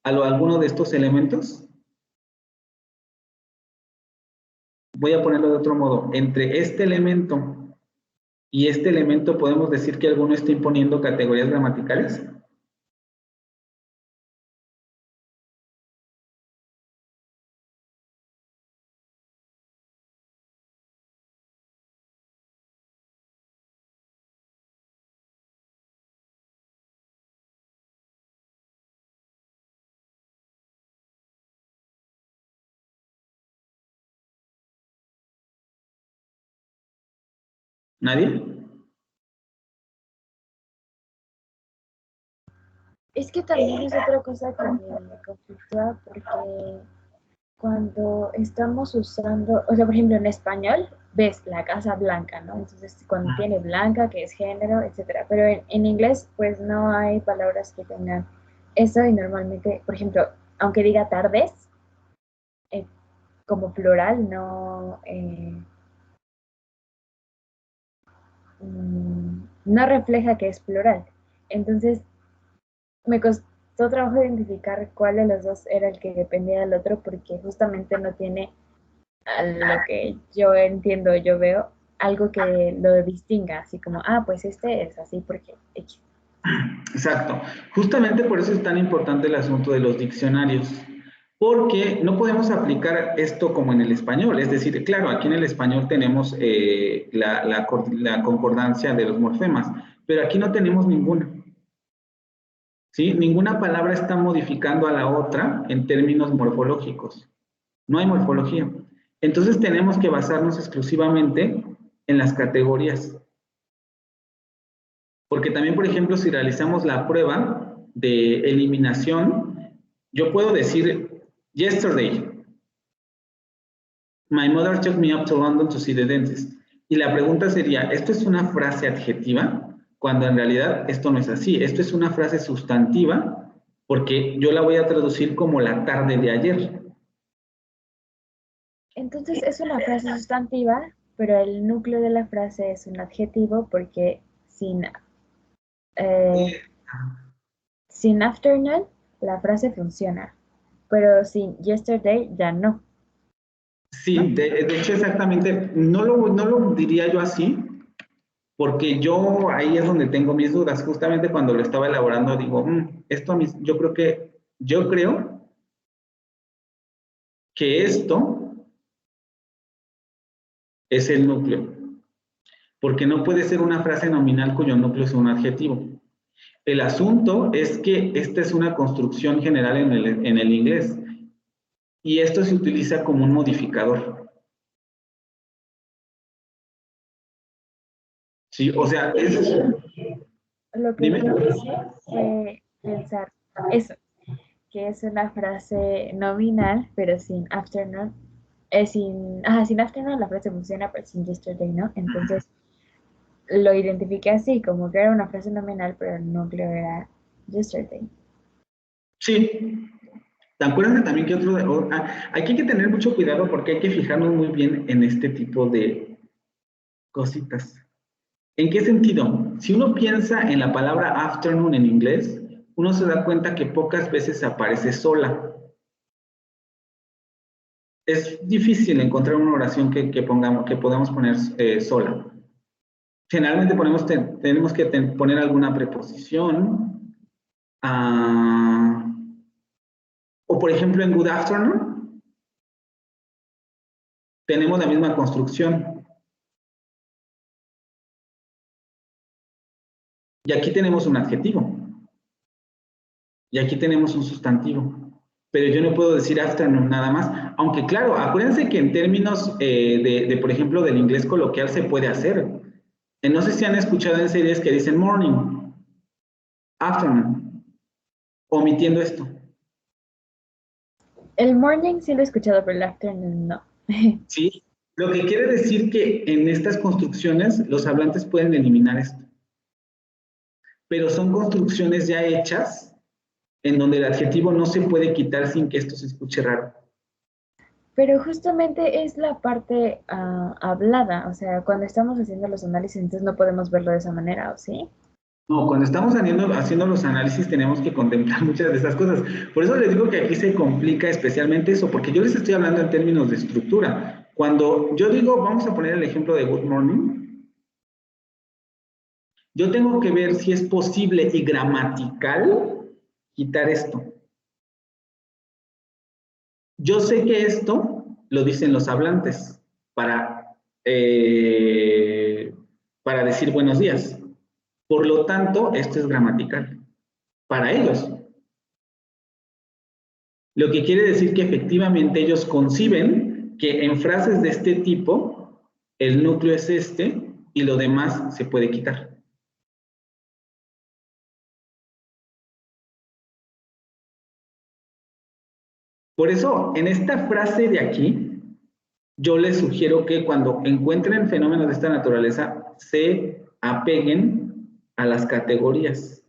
[SPEAKER 1] alguno de estos elementos. Voy a ponerlo de otro modo. Entre este elemento y este elemento, ¿podemos decir que alguno está imponiendo categorías gramaticales? ¿Nadie?
[SPEAKER 2] Es que también es otra cosa que me conflictúa porque cuando estamos usando, o sea, por ejemplo, en español ves la casa blanca, ¿no? Entonces, cuando tiene blanca, que es género, etcétera. Pero en inglés, pues no hay palabras que tengan eso y normalmente, por ejemplo, aunque diga tardes, eh, como plural, no refleja que es plural. Entonces, me costó trabajo identificar cuál de los dos era el que dependía del otro porque justamente no tiene a lo que yo entiendo, yo veo, algo que lo distinga, así como, ah, pues este es así porque X.
[SPEAKER 1] Exacto. Justamente por eso es tan importante el asunto de los diccionarios, porque no podemos aplicar esto como en el español. Es decir, claro, aquí en el español tenemos la concordancia de los morfemas, pero aquí no tenemos ninguna. ¿Sí? Ninguna palabra está modificando a la otra en términos morfológicos. No hay morfología. Entonces tenemos que basarnos exclusivamente en las categorías. Porque también, por ejemplo, si realizamos la prueba de eliminación, yo puedo decir, yesterday, my mother took me up to London to see the dentist. Y la pregunta sería, ¿esto es una frase adjetiva? Cuando en realidad esto no es así. Esto es una frase sustantiva porque yo la voy a traducir como la tarde de ayer.
[SPEAKER 2] Entonces es una frase sustantiva, pero el núcleo de la frase es un adjetivo porque eh, sin afternoon la frase funciona, pero sin yesterday ya no, ¿no?
[SPEAKER 1] Sí, de hecho exactamente, no lo diría yo así, porque yo ahí es donde tengo mis dudas. Justamente cuando lo estaba elaborando digo, yo creo que esto es el núcleo, porque no puede ser una frase nominal cuyo núcleo es un adjetivo. El asunto es que esta es una construcción general en el inglés y esto se utiliza como un modificador. Sí, o sea,
[SPEAKER 2] Lo que
[SPEAKER 1] dime.
[SPEAKER 2] yo hice fue pensar eso, que es una frase nominal, pero sin afternoon, sin afternoon la frase funciona, pero sin yesterday, ¿no? Entonces lo identifiqué así, como que era una frase nominal, pero el núcleo era yesterday.
[SPEAKER 1] Sí. Acuérdense también que aquí hay que tener mucho cuidado porque hay que fijarnos muy bien en este tipo de cositas. ¿En qué sentido? Si uno piensa en la palabra afternoon en inglés, uno se da cuenta que pocas veces aparece sola. es difícil encontrar una oración que podamos poner sola. Generalmente tenemos que poner alguna preposición, o por ejemplo en good afternoon, tenemos la misma construcción. Y aquí tenemos un adjetivo. Y aquí tenemos un sustantivo. Pero yo no puedo decir afternoon nada más. Aunque claro, acuérdense que en términos por ejemplo, del inglés coloquial se puede hacer. No sé si han escuchado en series que dicen morning, afternoon, omitiendo esto.
[SPEAKER 2] El morning sí lo he escuchado, pero el afternoon no.
[SPEAKER 1] Sí, lo que quiere decir que en estas construcciones los hablantes pueden eliminar esto. Pero son construcciones ya hechas en donde el adjetivo no se puede quitar sin que esto se escuche raro.
[SPEAKER 2] Pero justamente es la parte hablada, o sea, cuando estamos haciendo los análisis, entonces no podemos verlo de esa manera, ¿o sí?
[SPEAKER 1] No, cuando estamos haciendo los análisis tenemos que contemplar muchas de esas cosas. Por eso les digo que aquí se complica especialmente eso, porque yo les estoy hablando en términos de estructura. Cuando yo digo, vamos a poner el ejemplo de good morning, yo tengo que ver si es posible y gramatical quitar esto. Yo sé que esto lo dicen los hablantes para decir buenos días. Por lo tanto, esto es gramatical para ellos. Lo que quiere decir que efectivamente ellos conciben que en frases de este tipo, el núcleo es este y lo demás se puede quitar. Por eso, en esta frase de aquí, yo les sugiero que cuando encuentren fenómenos de esta naturaleza, se apeguen a las categorías.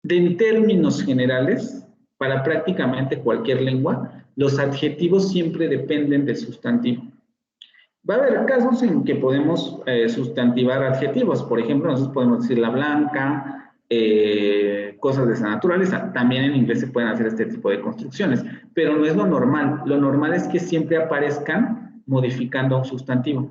[SPEAKER 1] En términos generales, para prácticamente cualquier lengua, los adjetivos siempre dependen del sustantivo. Va a haber casos en que podemos sustantivar adjetivos. Por ejemplo, nosotros podemos decir la blanca, cosas de esa naturaleza. También en inglés se pueden hacer este tipo de construcciones, pero no es lo normal. Lo normal es que siempre aparezcan modificando un sustantivo.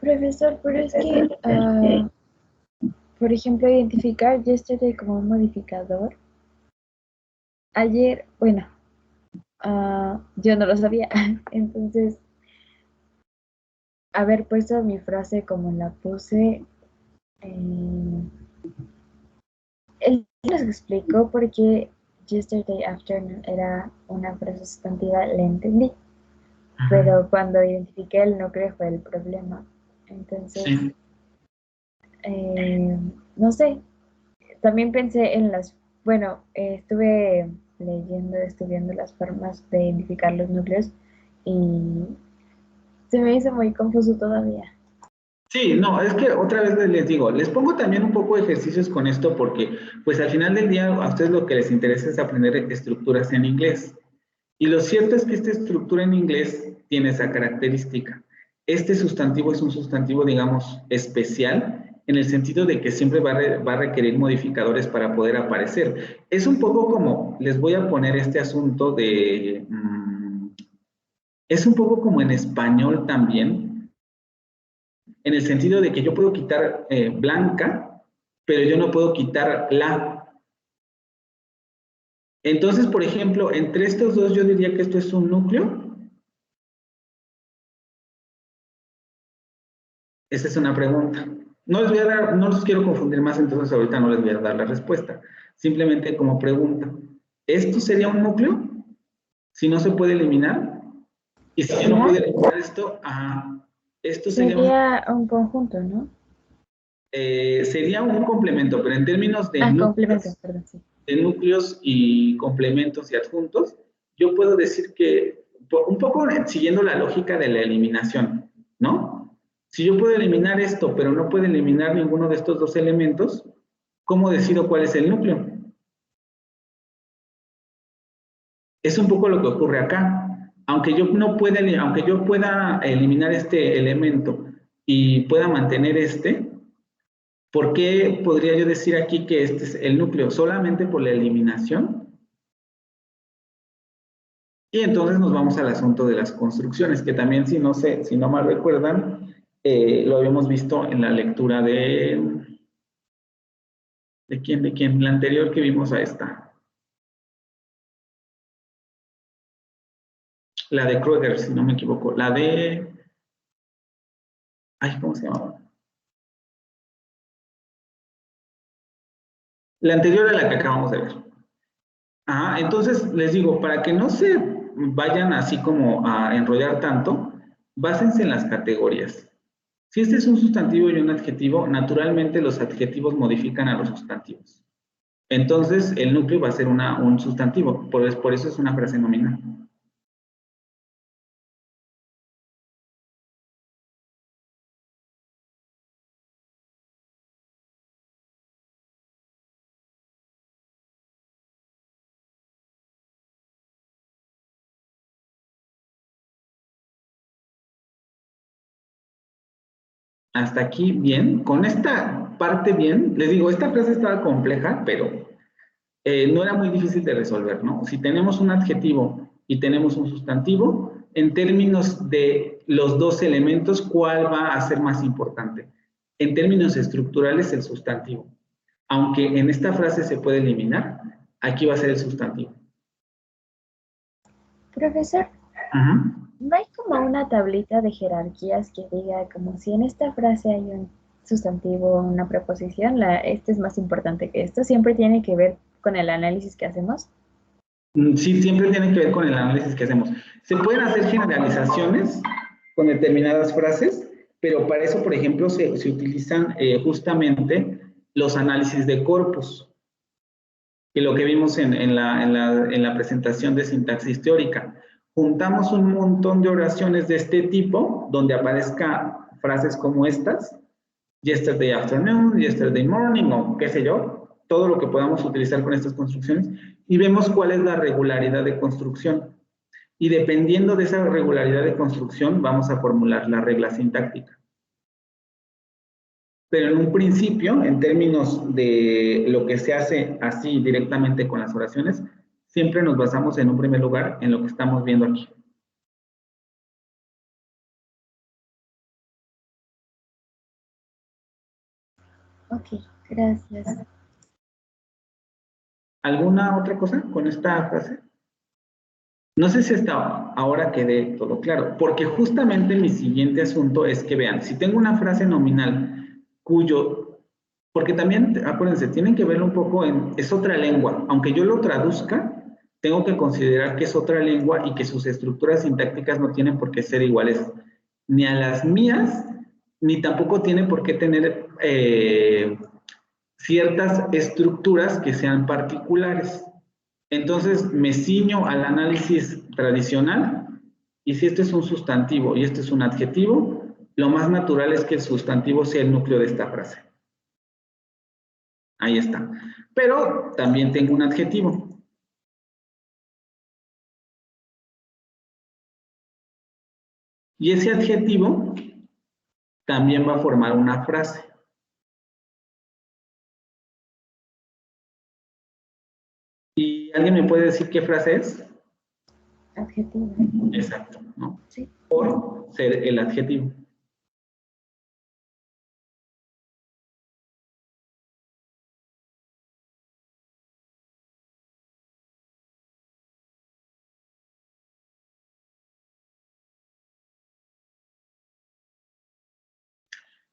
[SPEAKER 2] Profesor, pero es que, por ejemplo, identificar yesterday como un modificador. Ayer, bueno, yo no lo sabía, entonces haber puesto mi frase como la puse, él nos explicó por qué yesterday afternoon era una frase sustantiva, la entendí, pero cuando identifiqué el núcleo fue el problema. Entonces,
[SPEAKER 1] Sí.
[SPEAKER 2] no sé, también pensé en bueno, estuve estudiando las formas de identificar los núcleos y se me hizo muy confuso todavía.
[SPEAKER 1] Sí, no, es que otra vez les digo, les pongo también un poco de ejercicios con esto porque pues al final del día a ustedes lo que les interesa es aprender estructuras en inglés. Y lo cierto es que esta estructura en inglés tiene esa característica. Este sustantivo es un sustantivo, digamos, especial en el sentido de que siempre va a requerir modificadores para poder aparecer. Es un poco como, les voy a poner este asunto de, es un poco como en español también, en el sentido de que yo puedo quitar blanca, pero yo no puedo quitar la. Entonces, por ejemplo, entre estos dos yo diría que esto es un núcleo. Esa es una pregunta. No los quiero confundir más, entonces ahorita no les voy a dar la respuesta. Simplemente como pregunta. ¿Esto sería un núcleo? Si no se puede eliminar. Y si yo no puedo eliminar esto, esto
[SPEAKER 2] sería un conjunto, ¿no?
[SPEAKER 1] Sería un complemento, pero en términos de
[SPEAKER 2] complemento, perdón, sí.
[SPEAKER 1] De núcleos y complementos y adjuntos, yo puedo decir que, un poco siguiendo la lógica de la eliminación, ¿no? Si yo puedo eliminar esto, pero no puedo eliminar ninguno de estos dos elementos, ¿cómo decido cuál es el núcleo? Es un poco lo que ocurre acá. aunque yo pueda eliminar este elemento y pueda mantener este, ¿por qué podría yo decir aquí que este es el núcleo? Solamente por la eliminación. Y entonces nos vamos al asunto de las construcciones, que también, si no mal recuerdan, lo habíamos visto en la lectura ¿de quién? ¿De quién? La anterior que vimos a esta. La de Kruger, si no me equivoco. La de... Ay, ¿cómo se llamaba? La anterior a la que acabamos de ver. Ajá, entonces les digo, para que no se vayan así como a enrollar tanto, básense en las categorías. Si este es un sustantivo y un adjetivo, naturalmente los adjetivos modifican a los sustantivos. Entonces, el núcleo va a ser un sustantivo, por eso es una frase nominal. Hasta aquí bien. Con esta parte bien, les digo, esta frase estaba compleja, pero no era muy difícil de resolver, ¿no? Si tenemos un adjetivo y tenemos un sustantivo, en términos de los dos elementos, ¿cuál va a ser más importante? En términos estructurales, el sustantivo. Aunque en esta frase se puede eliminar, aquí va a ser el sustantivo.
[SPEAKER 2] Profesor,
[SPEAKER 1] Ajá.
[SPEAKER 2] ¿no hay como una tablita de jerarquías que diga como si en esta frase hay un sustantivo o una preposición, este es más importante que esto? ¿Siempre tiene que ver con el análisis que hacemos?
[SPEAKER 1] Sí, siempre tiene que ver con el análisis que hacemos. Se pueden hacer generalizaciones con determinadas frases, pero para eso, por ejemplo, se utilizan justamente los análisis de corpus, que lo que vimos en la presentación de sintaxis teórica. Juntamos un montón de oraciones de este tipo, donde aparezca frases como estas, yesterday afternoon, yesterday morning, o qué sé yo, todo lo que podamos utilizar con estas construcciones, y vemos cuál es la regularidad de construcción. Y dependiendo de esa regularidad de construcción, vamos a formular la regla sintáctica. Pero en un principio, en términos de lo que se hace así directamente con las oraciones, siempre nos basamos en un primer lugar en lo que estamos viendo aquí.
[SPEAKER 2] Ok, gracias.
[SPEAKER 1] ¿Alguna otra cosa con esta frase? No sé si hasta ahora quede todo claro, porque justamente mi siguiente asunto es que vean, si tengo una frase nominal porque también, acuérdense, tienen que verlo un poco es otra lengua, aunque yo lo traduzca, tengo que considerar que es otra lengua y que sus estructuras sintácticas no tienen por qué ser iguales ni a las mías, ni tampoco tienen por qué tener ciertas estructuras que sean particulares. Entonces me ciño al análisis tradicional y si este es un sustantivo y este es un adjetivo, lo más natural es que el sustantivo sea el núcleo de esta frase. Ahí está. Pero también tengo un adjetivo. Y ese adjetivo también va a formar una frase. ¿Y alguien me puede decir qué frase es?
[SPEAKER 2] Adjetivo.
[SPEAKER 1] Exacto, ¿no?
[SPEAKER 2] Sí.
[SPEAKER 1] Por ser el adjetivo.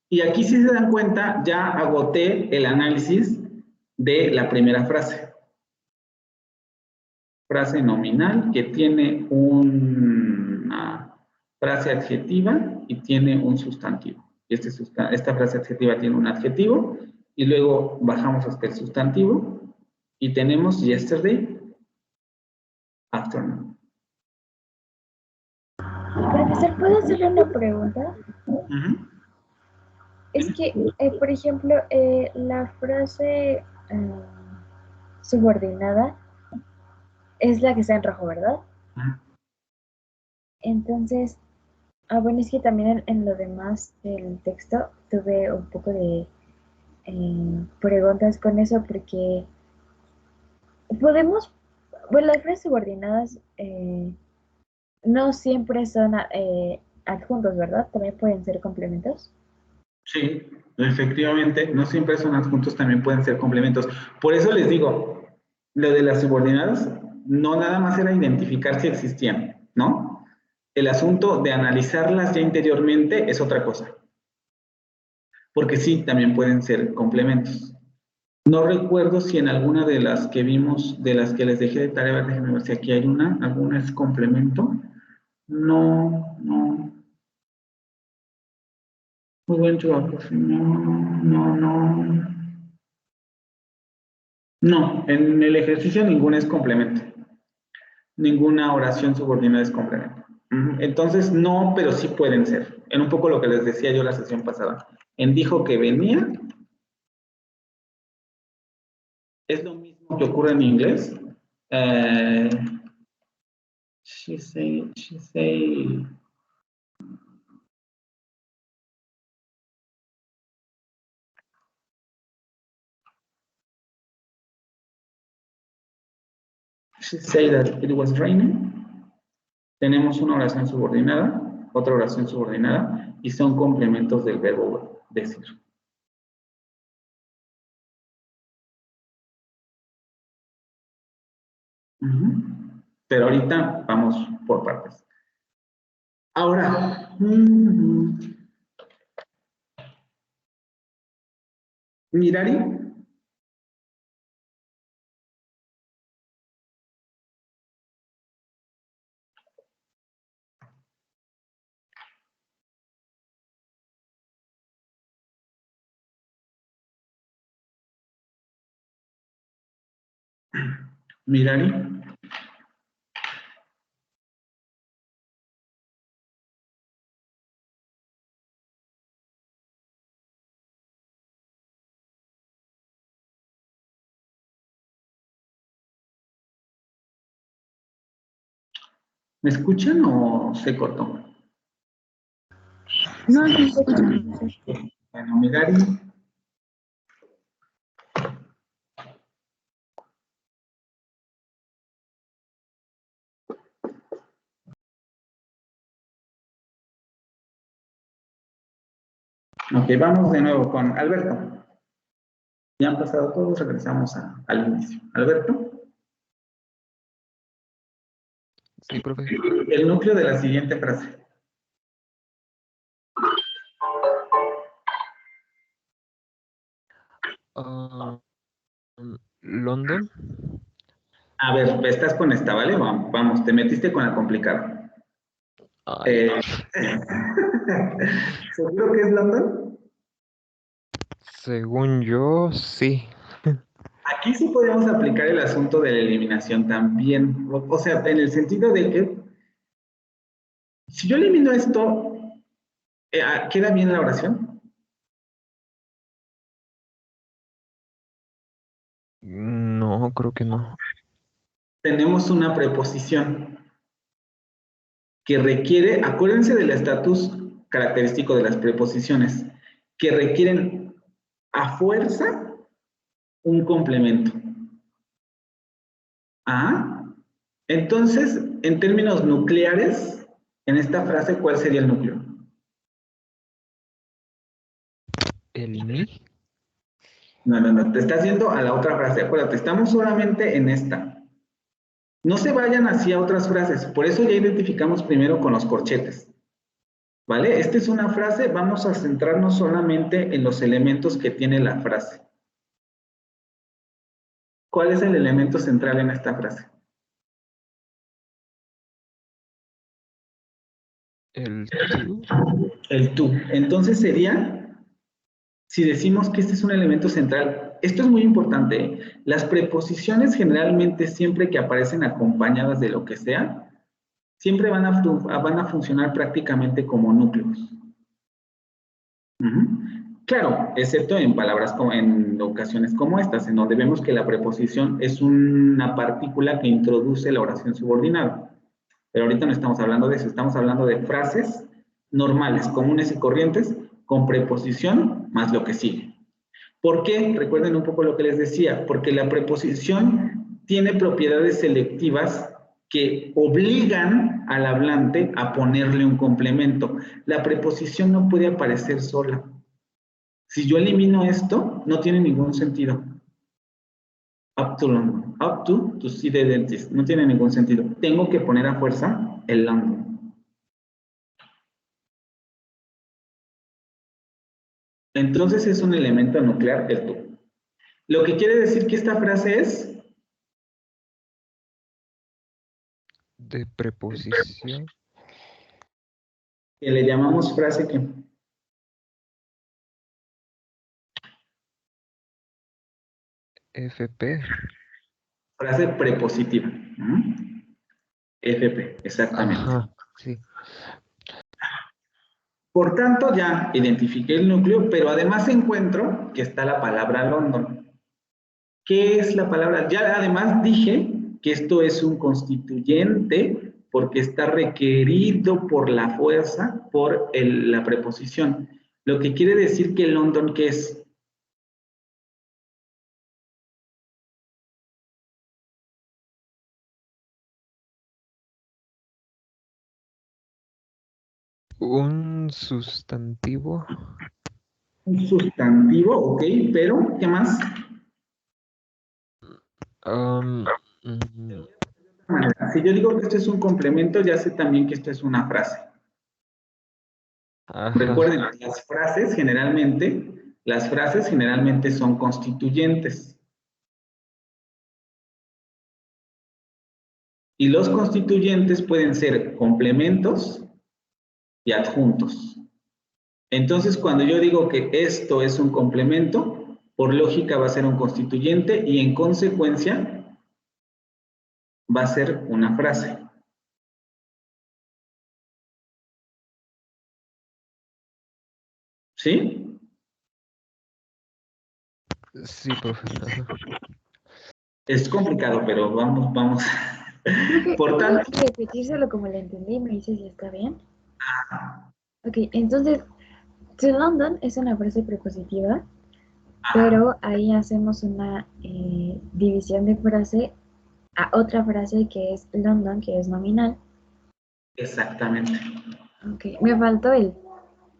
[SPEAKER 1] Y aquí, si se dan cuenta, ya agoté el análisis de la primera frase. Frase nominal que tiene una frase adjetiva y tiene un sustantivo. Y esta frase adjetiva tiene un adjetivo y luego bajamos hasta el sustantivo y tenemos yesterday afternoon.
[SPEAKER 2] Profesor, ¿puedo hacerle una pregunta? Es que, por ejemplo, la frase subordinada es la que está en rojo, ¿verdad? Entonces, bueno, es que también en lo demás del texto tuve un poco de preguntas con eso porque podemos, bueno, las frases subordinadas no siempre son adjuntos, ¿verdad? También pueden ser complementos.
[SPEAKER 1] Sí, efectivamente, no siempre son adjuntos, también pueden ser complementos. Por eso les digo, lo de las subordinadas no nada más era identificar si existían, ¿no? El asunto de analizarlas ya interiormente es otra cosa, porque sí, también pueden ser complementos. No recuerdo si en alguna de las que vimos, de las que les dejé de tarea, a ver, déjenme ver si aquí hay una, alguna es complemento. No, no. Muy buen trabajo. No. No, en el ejercicio ninguna es complemento. Ninguna oración subordinada es complemento. Entonces, no, pero sí pueden ser. En un poco lo que les decía yo la sesión pasada. En dijo que venía, es lo mismo que ocurre en inglés. Eh, she say, she say that it was raining. Tenemos una oración subordinada, otra oración subordinada, y son complementos del verbo decir. Pero ahorita vamos por partes. Ahora, Mirari. Mirari. ¿Me escuchan o se cortó?
[SPEAKER 5] No, sí, escucho.
[SPEAKER 1] Bueno, Mirari. Ok, vamos de nuevo con Alberto. Ya han pasado todos, regresamos al inicio. Alberto.
[SPEAKER 4] Sí, profe.
[SPEAKER 1] El núcleo de la siguiente frase.
[SPEAKER 4] London.
[SPEAKER 1] A ver, estás con esta, ¿vale? Vamos, te metiste con la complicada.
[SPEAKER 4] Ay,
[SPEAKER 1] ¿Seguro que es London?
[SPEAKER 4] según yo, sí.
[SPEAKER 1] Aquí sí podemos aplicar el asunto de la eliminación también. O sea, en el sentido de que si yo elimino esto, ¿queda bien la oración?
[SPEAKER 4] No, creo que no.
[SPEAKER 1] Tenemos una preposición que requiere, acuérdense del estatus característico de las preposiciones, que requieren a fuerza un complemento. Ah, entonces, en términos nucleares, en esta frase, ¿cuál sería el núcleo?
[SPEAKER 4] ¿El mi?
[SPEAKER 1] No, te estás yendo a la otra frase, acuérdate, estamos solamente en esta. No se vayan hacia otras frases, por eso ya identificamos primero con los corchetes. ¿Vale? Esta es una frase, vamos a centrarnos solamente en los elementos que tiene la frase. ¿Cuál es el elemento central en esta frase?
[SPEAKER 4] El tú.
[SPEAKER 1] El tú. Entonces sería, si decimos que este es un elemento central, esto es muy importante, ¿eh? Las preposiciones generalmente siempre que aparecen acompañadas de lo que sea, siempre van a funcionar prácticamente como núcleos. Claro, excepto en palabras como en ocasiones como estas, en donde vemos que la preposición es una partícula que introduce la oración subordinada. Pero ahorita no estamos hablando de eso, estamos hablando de frases normales, comunes y corrientes, con preposición más lo que sigue. ¿Por qué? Recuerden un poco lo que les decía, porque la preposición tiene propiedades selectivas que obligan al hablante a ponerle un complemento. La preposición no puede aparecer sola. Si yo elimino esto, no tiene ningún sentido. Up to London. Up to see the dentist. No tiene ningún sentido. Tengo que poner a fuerza el London. Entonces es un elemento nuclear el to. Lo que quiere decir que esta frase es
[SPEAKER 4] De preposición.
[SPEAKER 1] que le llamamos frase que
[SPEAKER 4] FP.
[SPEAKER 1] frase prepositiva. FP, exactamente.
[SPEAKER 4] Ajá, sí.
[SPEAKER 1] Por tanto, ya identifiqué el núcleo, pero además encuentro que está la palabra London. ¿Qué es la palabra? Ya además dije que esto es un constituyente porque está requerido por la fuerza, por la preposición. Lo que quiere decir que London, ¿qué es?
[SPEAKER 4] Un sustantivo.
[SPEAKER 1] Un sustantivo, ok, pero ¿qué más?
[SPEAKER 4] Mm,
[SPEAKER 1] Si yo digo que esto es un complemento, ya sé también que esto es una frase.
[SPEAKER 4] ajá.
[SPEAKER 1] Recuerden, las frases generalmente son constituyentes. Y los constituyentes pueden ser complementos y adjuntos. Entonces, cuando yo digo que esto es un complemento, por lógica va a ser un constituyente y en consecuencia va a ser una frase. ¿Sí?
[SPEAKER 4] Sí, profe. Ajá.
[SPEAKER 2] Es
[SPEAKER 1] Es complicado, pero vamos.
[SPEAKER 2] Creo que
[SPEAKER 1] Por
[SPEAKER 2] puedes
[SPEAKER 1] tanto,
[SPEAKER 2] repetírselo como lo entendí y me dices si está bien. Ok, entonces, to London es una frase prepositiva, pero ahí hacemos una división de frase a otra frase que es London, que es nominal.
[SPEAKER 1] exactamente.
[SPEAKER 2] Ok, me faltó el.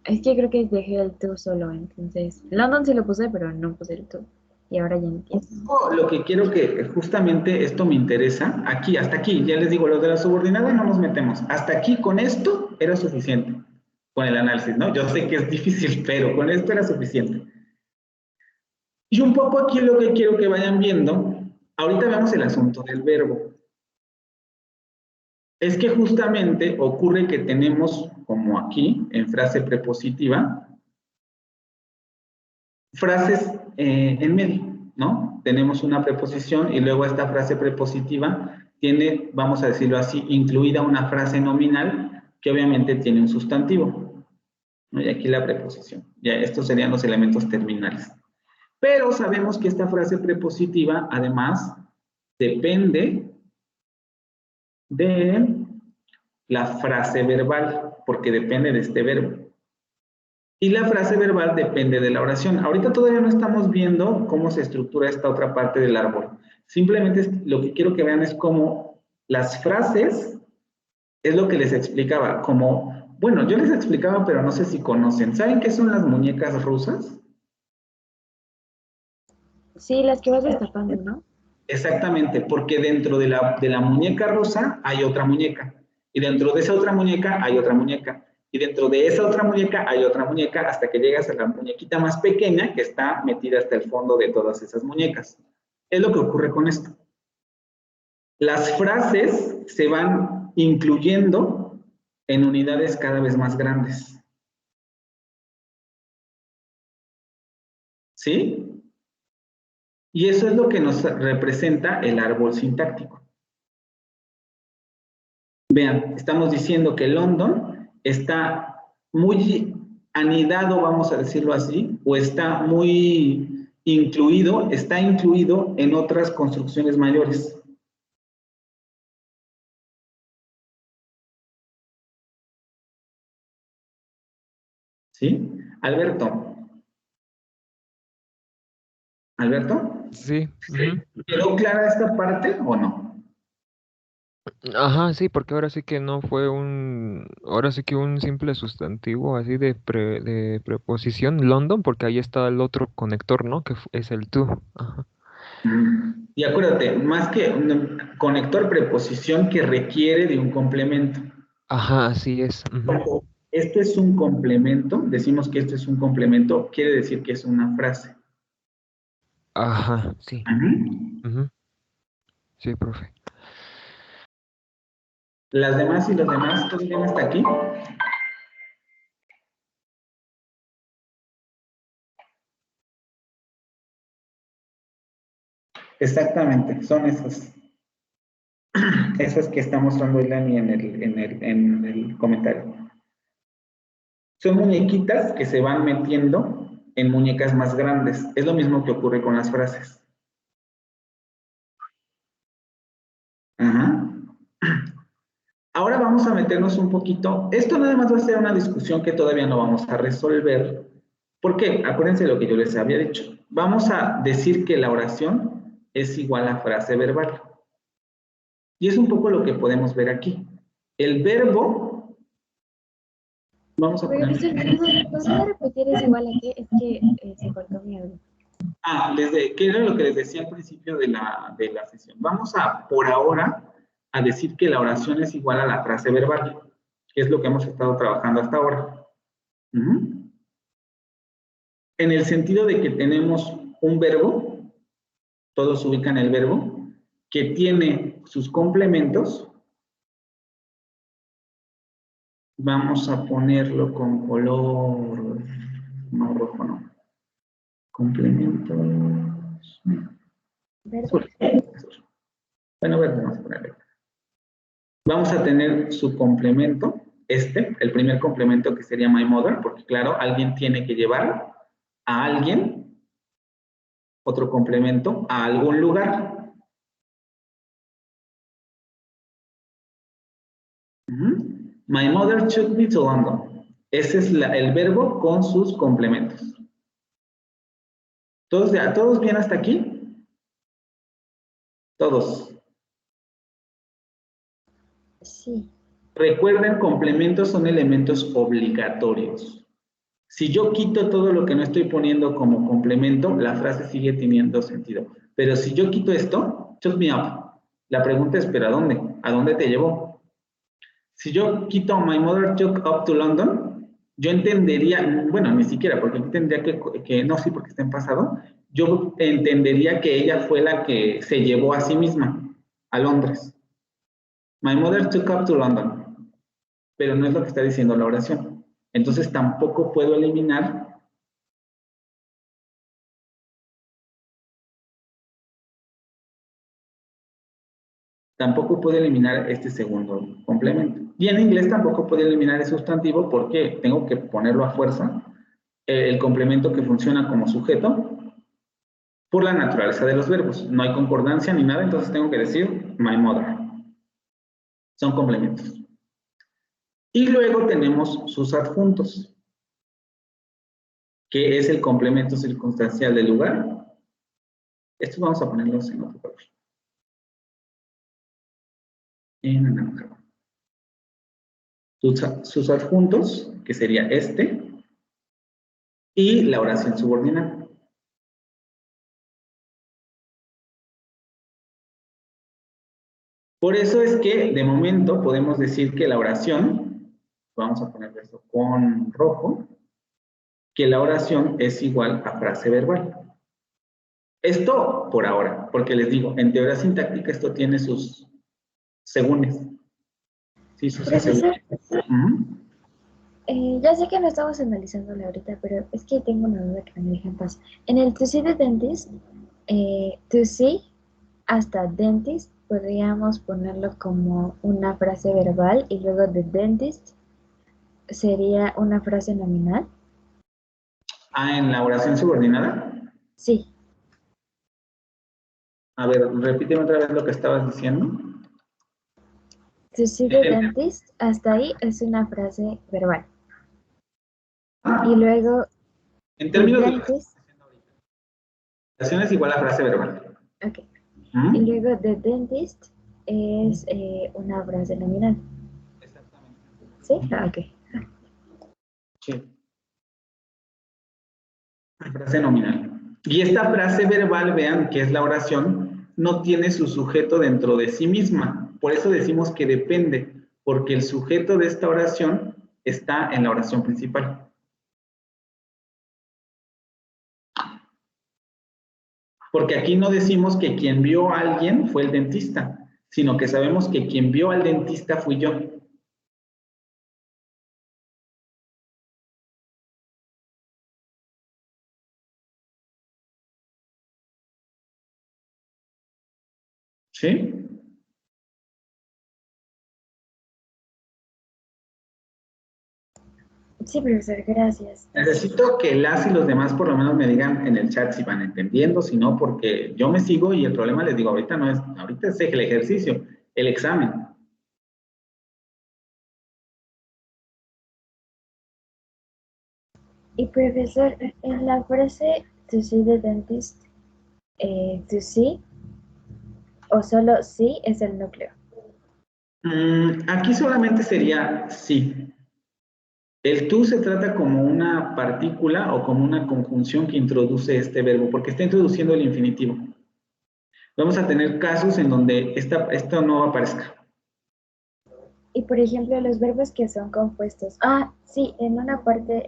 [SPEAKER 2] Es que creo que dejé el to solo, entonces. London sí lo puse, pero no puse el to. Y ahora ya entiendo.
[SPEAKER 1] Lo que quiero que justamente esto me interesa, aquí, hasta aquí, ya les digo, lo de la subordinada no nos metemos. Hasta aquí con esto era suficiente, con el análisis, ¿no? Yo sé que es difícil, pero con esto era suficiente. Y un poco aquí lo que quiero que vayan viendo, ahorita vemos el asunto del verbo. Es que justamente ocurre que tenemos, como aquí, en frase prepositiva, frases en medio, ¿no? Tenemos una preposición y luego esta frase prepositiva tiene, vamos a decirlo así, incluida una frase nominal que obviamente tiene un sustantivo, ¿no? Y aquí la preposición. Ya estos serían los elementos terminales. Pero sabemos que esta frase prepositiva, además, depende de la frase verbal, porque depende de este verbo. Y la frase verbal depende de la oración. Ahorita todavía no estamos viendo cómo se estructura esta otra parte del árbol. Simplemente lo que quiero que vean es cómo las frases, es lo que les explicaba, como, bueno, yo les explicaba, pero no sé si conocen. ¿Saben qué son las muñecas rusas?
[SPEAKER 2] Sí, las que vas destapando, ¿no?
[SPEAKER 1] Exactamente, porque dentro de la muñeca rusa hay otra muñeca. Y dentro de esa otra muñeca hay otra muñeca. Y dentro de esa otra muñeca hay otra muñeca hasta que llegas a la muñequita más pequeña que está metida hasta el fondo de todas esas muñecas. Es lo que ocurre con esto. Las frases se van incluyendo en unidades cada vez más grandes. ¿Sí? Y eso es lo que nos representa el árbol sintáctico. Vean, estamos diciendo que London está muy anidado, vamos a decirlo así, o está muy incluido, está incluido en otras construcciones mayores. ¿Sí? Alberto. ¿Alberto?
[SPEAKER 4] Sí. Ujú.
[SPEAKER 1] ¿Quedó clara esta parte o no?
[SPEAKER 4] Ajá, sí, porque ahora sí que no fue ahora sí que un simple sustantivo así de preposición London, porque ahí está el otro conector, ¿no? Que es el to. Ajá.
[SPEAKER 1] Y acuérdate, más que un conector, preposición que requiere de un complemento.
[SPEAKER 4] Ajá, así es. Ujú.
[SPEAKER 1] Ojo, esto es un complemento, decimos que esto es un complemento, quiere decir que es una frase.
[SPEAKER 4] Ajá, sí.
[SPEAKER 1] Ujú.
[SPEAKER 4] Ujú. Sí, profe.
[SPEAKER 1] Las demás y los demás, ¿todos bien hasta aquí? Exactamente, son esas. Esas que está mostrando Ilani en el comentario. Son muñequitas que se van metiendo en muñecas más grandes. Es lo mismo que ocurre con las frases. Ajá. Ahora vamos a meternos un poquito. Esto nada más va a ser una discusión que todavía no vamos a resolver. ¿Por qué? Acuérdense de lo que yo les había dicho. Vamos a decir que la oración es igual a frase verbal. Y es un poco lo que podemos ver aquí. El verbo, vamos a poner...
[SPEAKER 2] Profesor, ¿nos puede repetir es igual a qué? Es que se cortó mi audio.
[SPEAKER 1] ¿Qué era lo que les decía al principio de la sesión? Vamos a, por ahora, a decir que la oración es igual a la frase verbal, que es lo que hemos estado trabajando hasta ahora. Ujú. En el sentido de que tenemos un verbo, todos ubican el verbo, que tiene sus complementos. Vamos a ponerlo con color, no rojo, no. Complementos.
[SPEAKER 2] ¿Verde?
[SPEAKER 1] Azul. Bueno, verde, vamos a ponerle. Vamos a tener su complemento, el primer complemento que sería my mother, porque claro, alguien tiene que llevar a alguien, otro complemento, a algún lugar. My mother took me to London. Ese es el verbo con sus complementos. ¿Todos bien hasta aquí? Todos.
[SPEAKER 2] Sí.
[SPEAKER 1] Recuerden, complementos son elementos obligatorios. Si yo quito todo lo que no estoy poniendo como complemento, la frase sigue teniendo sentido. Pero si yo quito esto, took me up. La pregunta es, ¿pero a dónde? ¿A dónde te llevó? Si yo quito my mother took up to London, yo entendería, bueno, ni siquiera, porque tendría que no, sí, porque está en pasado, yo entendería que ella fue la que se llevó a sí misma a Londres. My mother took up to London, pero no es lo que está diciendo la oración. Entonces tampoco puedo eliminar este segundo complemento. Y en inglés tampoco puedo eliminar el sustantivo porque tengo que ponerlo a fuerza, el complemento que funciona como sujeto, por la naturaleza de los verbos. No hay concordancia ni nada, entonces tengo que decir my mother. Son complementos. Y luego tenemos sus adjuntos, que es el complemento circunstancial del lugar. Estos vamos a ponerlos en otro color. En naranja. Sus adjuntos, que sería este, y la oración subordinada. Por eso es que de momento podemos decir que la oración, vamos a poner esto con rojo, que la oración es igual a frase verbal. Esto por ahora, porque les digo, en teoría sintáctica esto tiene sus segúnes. Sí, sus
[SPEAKER 2] Profesor,
[SPEAKER 1] segúnes.
[SPEAKER 2] ya sé que no estamos analizándolo ahorita, pero es que tengo una duda que me deja en paz. En el to see the dentist, to see hasta dentist, podríamos ponerlo como una frase verbal y luego the dentist sería una frase nominal.
[SPEAKER 1] En la oración subordinada.
[SPEAKER 2] Sí.
[SPEAKER 1] A ver, repíteme otra vez lo que estabas diciendo.
[SPEAKER 2] To see the dentist, hasta ahí es una frase verbal. Y luego
[SPEAKER 1] En
[SPEAKER 2] the
[SPEAKER 1] términos de
[SPEAKER 2] dentist,
[SPEAKER 1] oración es igual a frase verbal.
[SPEAKER 2] ok.
[SPEAKER 1] ¿Mm?
[SPEAKER 2] Y luego the dentist es una frase nominal.
[SPEAKER 1] Exactamente.
[SPEAKER 2] ¿Sí? Ah, ok.
[SPEAKER 1] Sí. Frase nominal. Y esta frase verbal, vean que es la oración, no tiene su sujeto dentro de sí misma. Por eso decimos que depende, porque el sujeto de esta oración está en la oración principal. Porque aquí no decimos que quien vio a alguien fue el dentista, sino que sabemos que quien vio al dentista fui yo. ¿Sí?
[SPEAKER 2] Sí, profesor, gracias.
[SPEAKER 1] Necesito que las y los demás por lo menos me digan en el chat si van entendiendo, si no, porque yo me sigo y el problema les digo, ahorita no es, ahorita es el ejercicio, el examen.
[SPEAKER 2] Y profesor, en la frase to see the dentist, to see o solo sí es el núcleo.
[SPEAKER 1] Aquí solamente sería sí. El tú se trata como una partícula o como una conjunción que introduce este verbo, porque está introduciendo el infinitivo. Vamos a tener casos en donde esto no aparezca.
[SPEAKER 2] Y por ejemplo, los verbos que son compuestos. Ah, sí, en una parte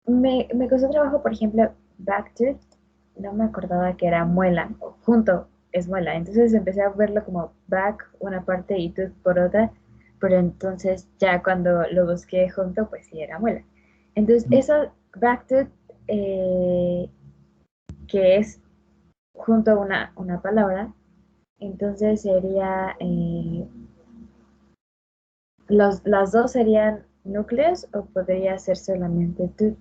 [SPEAKER 2] me costó trabajo, por ejemplo, back to, no me acordaba que era muela, o junto es muela. Entonces empecé a verlo como back una parte y tooth por otra, pero entonces ya cuando lo busqué junto, pues sí era muela. Entonces eso, back to, que es junto a una palabra, entonces sería, las dos serían núcleos o podría ser solamente tooth.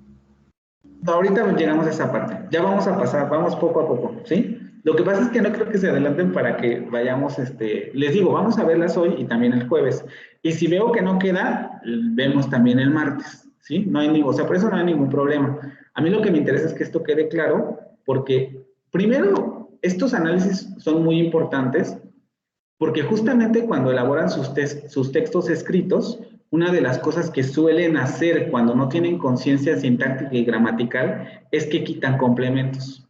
[SPEAKER 1] Ahorita llegamos a esa parte. Ya vamos a pasar, vamos poco a poco, ¿sí? Lo que pasa es que no creo que se adelanten para que vayamos, les digo, vamos a verlas hoy y también el jueves. Y si veo que no queda, vemos también el martes, ¿sí? No hay o sea, por eso no hay ningún problema. A mí lo que me interesa es que esto quede claro, porque primero, estos análisis son muy importantes porque justamente cuando elaboran sus textos escritos, una de las cosas que suelen hacer cuando no tienen conciencia sintáctica y gramatical es que quitan complementos.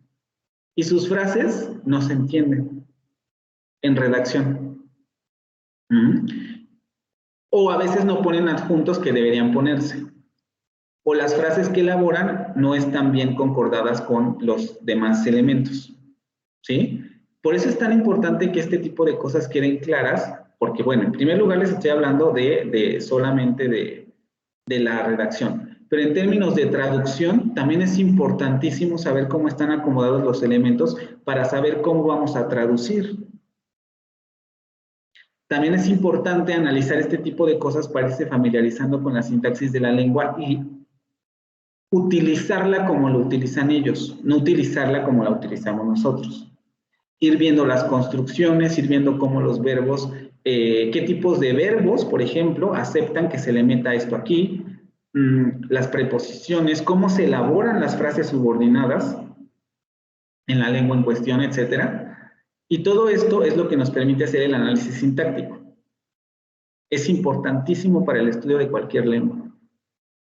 [SPEAKER 1] Y sus frases no se entienden en redacción. ¿Mm? O a veces no ponen adjuntos que deberían ponerse. O las frases que elaboran no están bien concordadas con los demás elementos. ¿Sí? Por eso es tan importante que este tipo de cosas queden claras, porque bueno, en primer lugar les estoy hablando solamente de la redacción, pero en términos de traducción también es importantísimo saber cómo están acomodados los elementos para saber cómo vamos a traducir. También es importante analizar este tipo de cosas para irse familiarizando con la sintaxis de la lengua y utilizarla como lo utilizan ellos, no utilizarla como la utilizamos nosotros. Ir viendo las construcciones, ir viendo cómo los verbos, qué tipos de verbos, por ejemplo, aceptan que se le meta esto aquí, las preposiciones, cómo se elaboran las frases subordinadas en la lengua en cuestión, etcétera. Y todo esto es lo que nos permite hacer el análisis sintáctico. Es importantísimo para el estudio de cualquier lengua.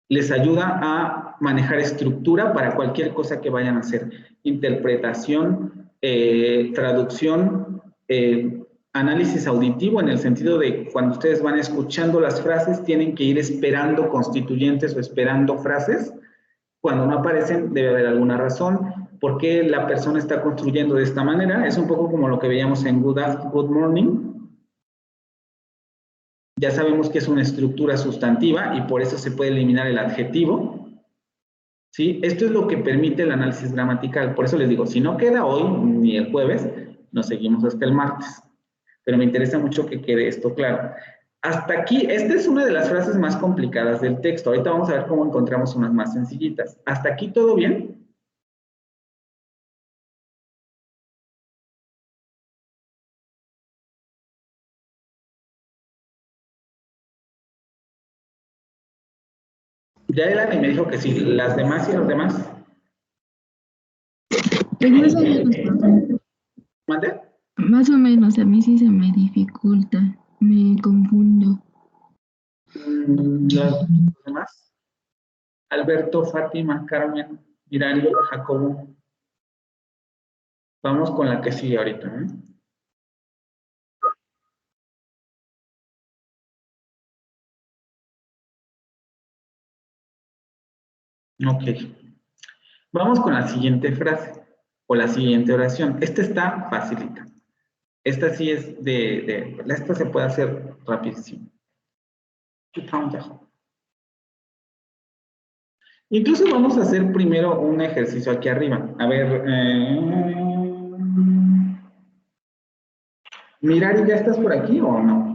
[SPEAKER 1] Les ayuda a manejar estructura para cualquier cosa que vayan a hacer. Interpretación, traducción, análisis auditivo en el sentido de cuando ustedes van escuchando las frases, tienen que ir esperando constituyentes o esperando frases. Cuando no aparecen, debe haber alguna razón. ¿Por qué la persona está construyendo de esta manera? Es un poco como lo que veíamos en Good Morning. Ya sabemos que es una estructura sustantiva y por eso se puede eliminar el adjetivo. ¿Sí? Esto es lo que permite el análisis gramatical. Por eso les digo, si no queda hoy ni el jueves, nos seguimos hasta el martes. Pero me interesa mucho que quede esto claro. Hasta aquí, esta es una de las frases más complicadas del texto. Ahorita vamos a ver cómo encontramos unas más sencillitas. ¿Hasta aquí todo bien? Ya Elani me dijo que sí. ¿Las demás y los demás?
[SPEAKER 5] Pues más o menos, profe.
[SPEAKER 1] ¿Mande?
[SPEAKER 5] Más o menos, a mí sí se me dificulta, me confundo.
[SPEAKER 1] ¿Los demás? Alberto, Fátima, Carmen, Mirani, Jacobo. Vamos con la que sigue ahorita, ¿eh? Ok. Vamos con la siguiente frase o la siguiente oración. Esta está facilita. Esta sí es esta se puede hacer rapidísimo. Incluso vamos a hacer primero un ejercicio aquí arriba. A ver, Mirari, ¿ya estás por aquí o no?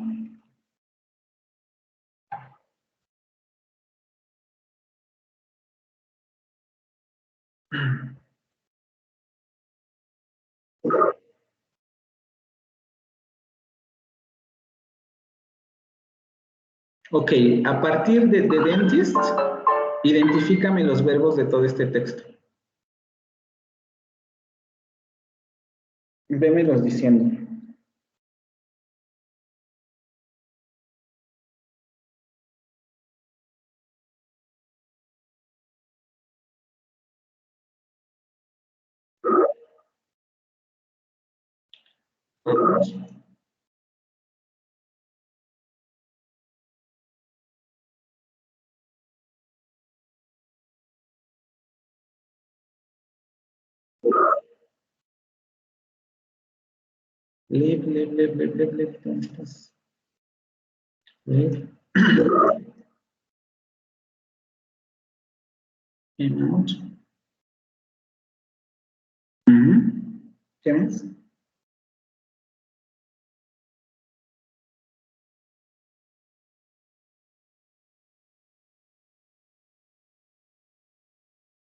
[SPEAKER 1] Ok, a partir de The Dentist, identifícame los verbos de todo este texto. Vémelos diciendo. Live, live, live, live, live, live. ¿Dónde estás? Live. In, out. ¿Qué más?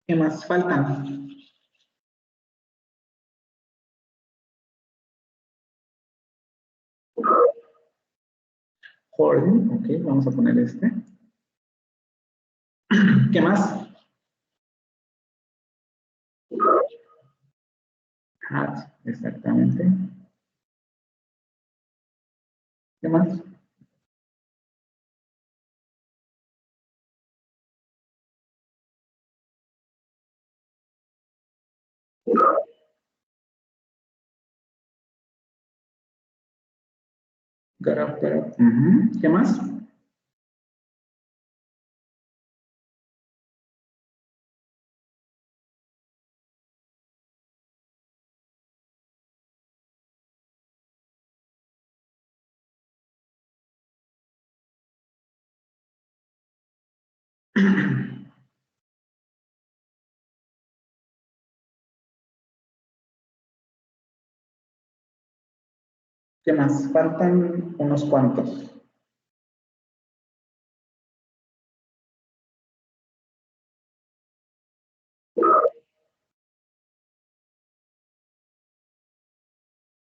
[SPEAKER 1] ¿Qué más faltan? Hoarding, ok, vamos a poner este. ¿Qué más? Hat, exactamente. ¿Qué más? Got up, got up. ¿Qué más? ¿Qué más? Faltan unos cuantos.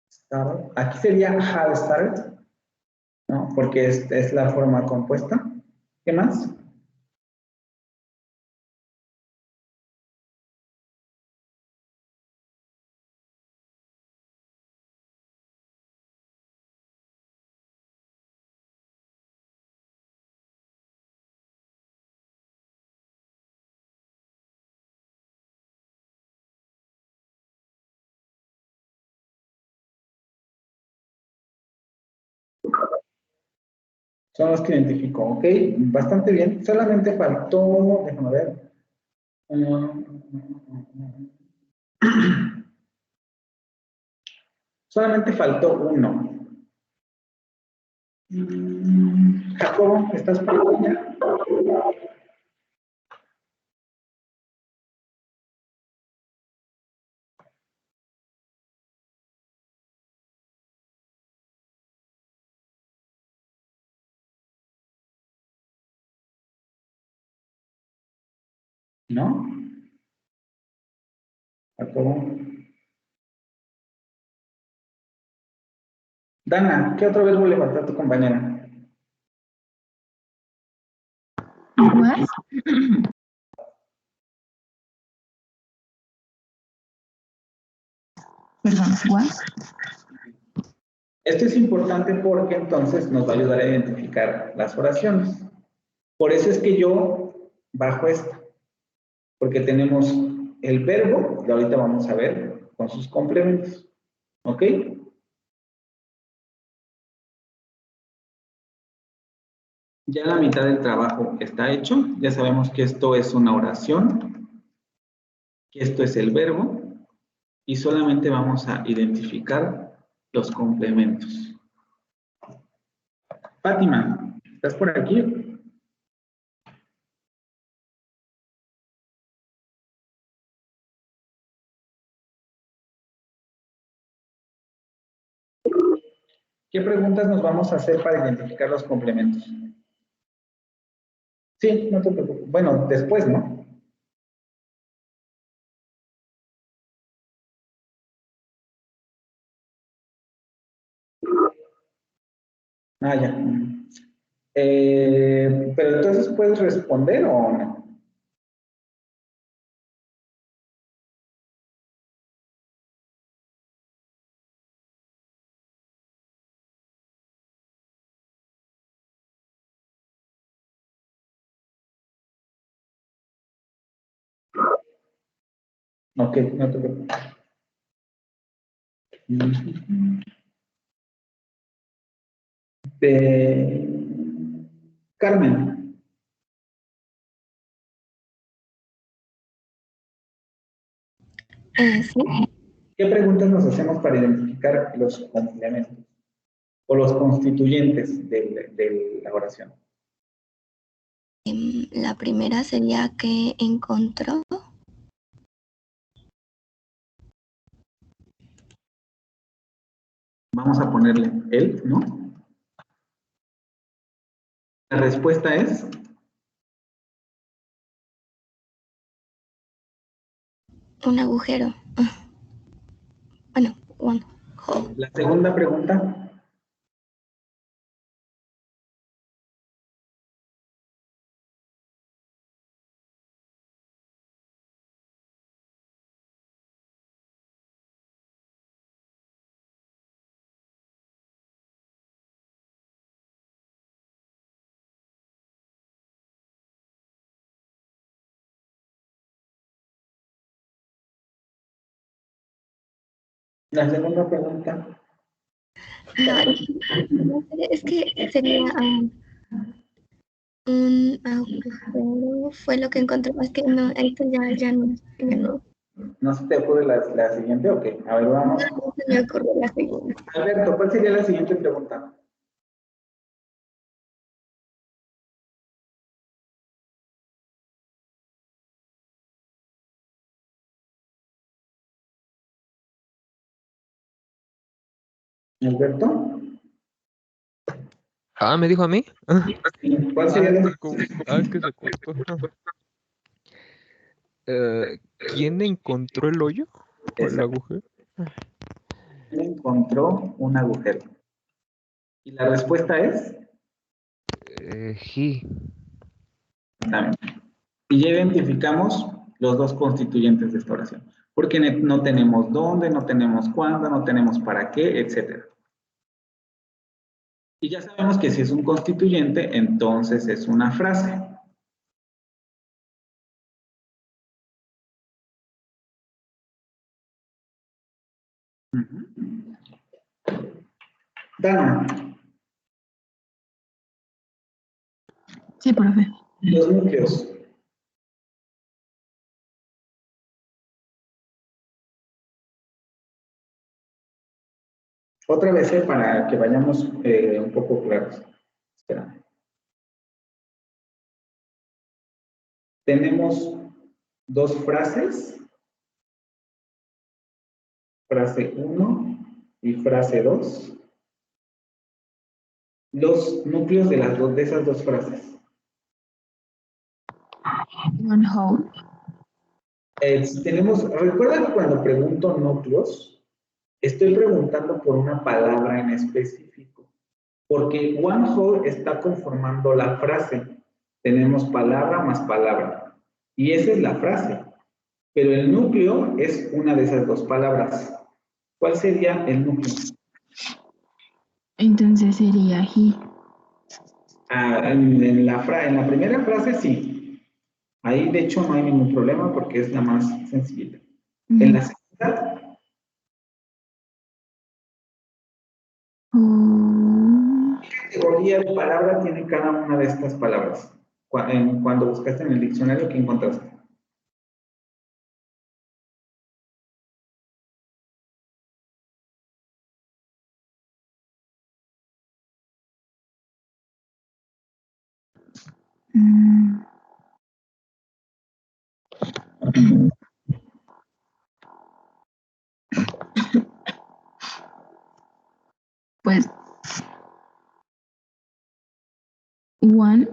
[SPEAKER 1] Start. Aquí sería have started, ¿no? Porque es la forma compuesta. ¿Qué más? Son los que identifico, ¿ok? Bastante bien. Solamente faltó, déjame ver. Solamente faltó uno. Jacobo, ¿estás por aquí? ¿No? Jacobo. Dana, ¿qué otro verbo le faltó a tu compañera?
[SPEAKER 5] ¿Más? Perdón, what?
[SPEAKER 1] Esto es importante porque entonces nos va a ayudar a identificar las oraciones. Por eso es que yo bajo esta, porque tenemos el verbo, que ahorita vamos a ver, con sus complementos. ¿Ok? Ya la mitad del trabajo está hecho. Ya sabemos que esto es una oración, que esto es el verbo, y solamente vamos a identificar los complementos. Fátima, ¿estás por aquí? ¿Qué preguntas nos vamos a hacer para identificar los complementos? Sí, no te preocupes. Bueno, después, ¿no? Ah, ya. Pero entonces, ¿puedes responder o no? Ok, no te preocupes. Carmen,
[SPEAKER 6] Sí.
[SPEAKER 1] ¿qué preguntas nos hacemos para identificar los complementos o los constituyentes de la oración?
[SPEAKER 6] La primera sería que encontró.
[SPEAKER 1] Vamos a ponerle él, ¿no? La respuesta es
[SPEAKER 6] Un agujero. Bueno, one hole.
[SPEAKER 1] la segunda pregunta. La segunda pregunta.
[SPEAKER 6] No, es que sería un agujero. Fue lo que encontró. Es que no, esto ya no.
[SPEAKER 1] ¿No se te ocurre la siguiente? Ok, a ver, vamos.
[SPEAKER 6] No se me ocurrió la segunda.
[SPEAKER 1] Alberto, ¿cuál sería la siguiente pregunta?
[SPEAKER 4] ¿Me dijo a mí?
[SPEAKER 1] ¿Cuál sería la
[SPEAKER 4] Es que se cortó. ¿Quién encontró el hoyo? ¿O el agujero?
[SPEAKER 1] ¿Quién encontró un agujero? Y la respuesta es
[SPEAKER 4] He.
[SPEAKER 1] también. Y ya identificamos los dos constituyentes de esta oración. Porque no tenemos dónde, no tenemos cuándo, no tenemos para qué, etc. Y ya sabemos que si es un constituyente, entonces es una frase. Dana,
[SPEAKER 5] Sí, profe.
[SPEAKER 1] los núcleos. Otra vez, para que vayamos un poco claros. Espera. Tenemos dos frases, frase 1 y frase 2. Los núcleos de esas dos frases.
[SPEAKER 5] One hole.
[SPEAKER 1] ¿Recuerdan que cuando pregunto núcleos, estoy preguntando por una palabra en específico? Porque one whole está conformando la frase, Tenemos palabra más palabra. Y esa es la frase. Pero el núcleo es una de esas dos palabras. ¿Cuál sería el núcleo?
[SPEAKER 5] Entonces sería he.
[SPEAKER 1] En la primera frase sí. Ahí de hecho no hay ningún problema porque es la más sencilla. En la segunda, ¿qué categoría de palabra tiene cada una de estas palabras? Cuando buscaste en el diccionario, ¿qué encontraste?
[SPEAKER 5] Pues, one,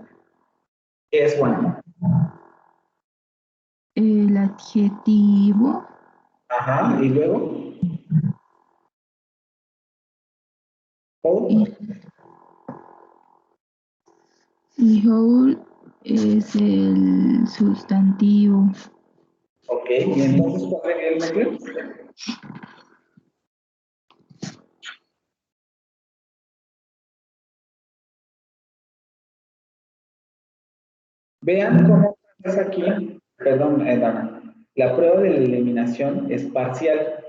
[SPEAKER 1] ¿Qué es one?
[SPEAKER 5] el adjetivo,
[SPEAKER 1] Ajá, y luego.
[SPEAKER 5] y,
[SPEAKER 1] Whole.
[SPEAKER 5] y whole es el sustantivo.
[SPEAKER 1] Ok, y entonces, ¿cuál sería el núcleo? Vean cómo es aquí, perdón, Dana, la prueba de la eliminación es parcial,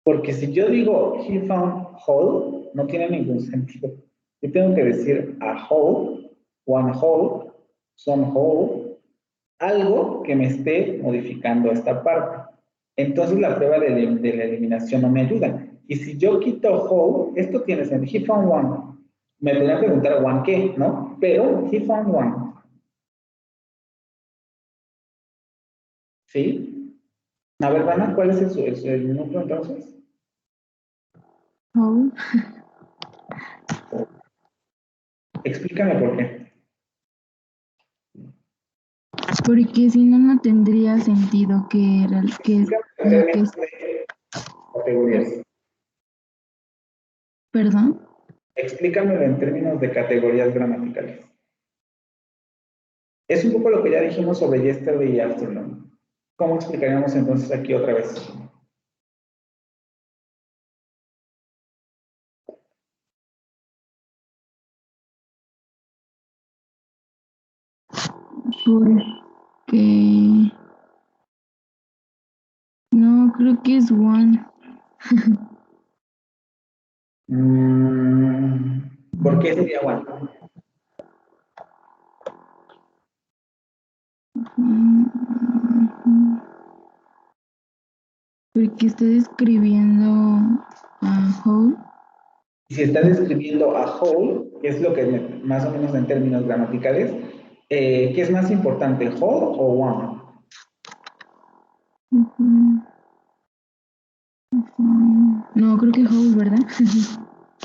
[SPEAKER 1] porque si yo digo he found whole, no tiene ningún sentido. Yo tengo que decir a whole, one whole, some whole, algo que me esté modificando esta parte. Entonces la prueba de la eliminación no me ayuda. Y si yo quito whole, esto tiene sentido, he found one. Me podrían preguntar one qué, ¿no? Pero he found one. ¿Sí? A ver, Dana, ¿cuál es el núcleo entonces?
[SPEAKER 5] Whole,
[SPEAKER 1] Explícame por qué.
[SPEAKER 5] porque si no, no tendría sentido que era que
[SPEAKER 1] Explícame en
[SPEAKER 5] lo que
[SPEAKER 1] términos
[SPEAKER 5] es,
[SPEAKER 1] de categorías.
[SPEAKER 5] perdón,
[SPEAKER 1] Explícamelo en términos de categorías gramaticales. Es un poco lo que ya dijimos sobre yesterday y afternoon. ¿Cómo explicaríamos entonces aquí otra vez?
[SPEAKER 5] porque no, creo que es one.
[SPEAKER 1] ¿Por qué sería one?
[SPEAKER 5] Porque está describiendo a whole.
[SPEAKER 1] Si está describiendo a whole, que es lo que más o menos en términos gramaticales, ¿qué es más importante, whole o one?
[SPEAKER 5] No, creo que whole, ¿verdad?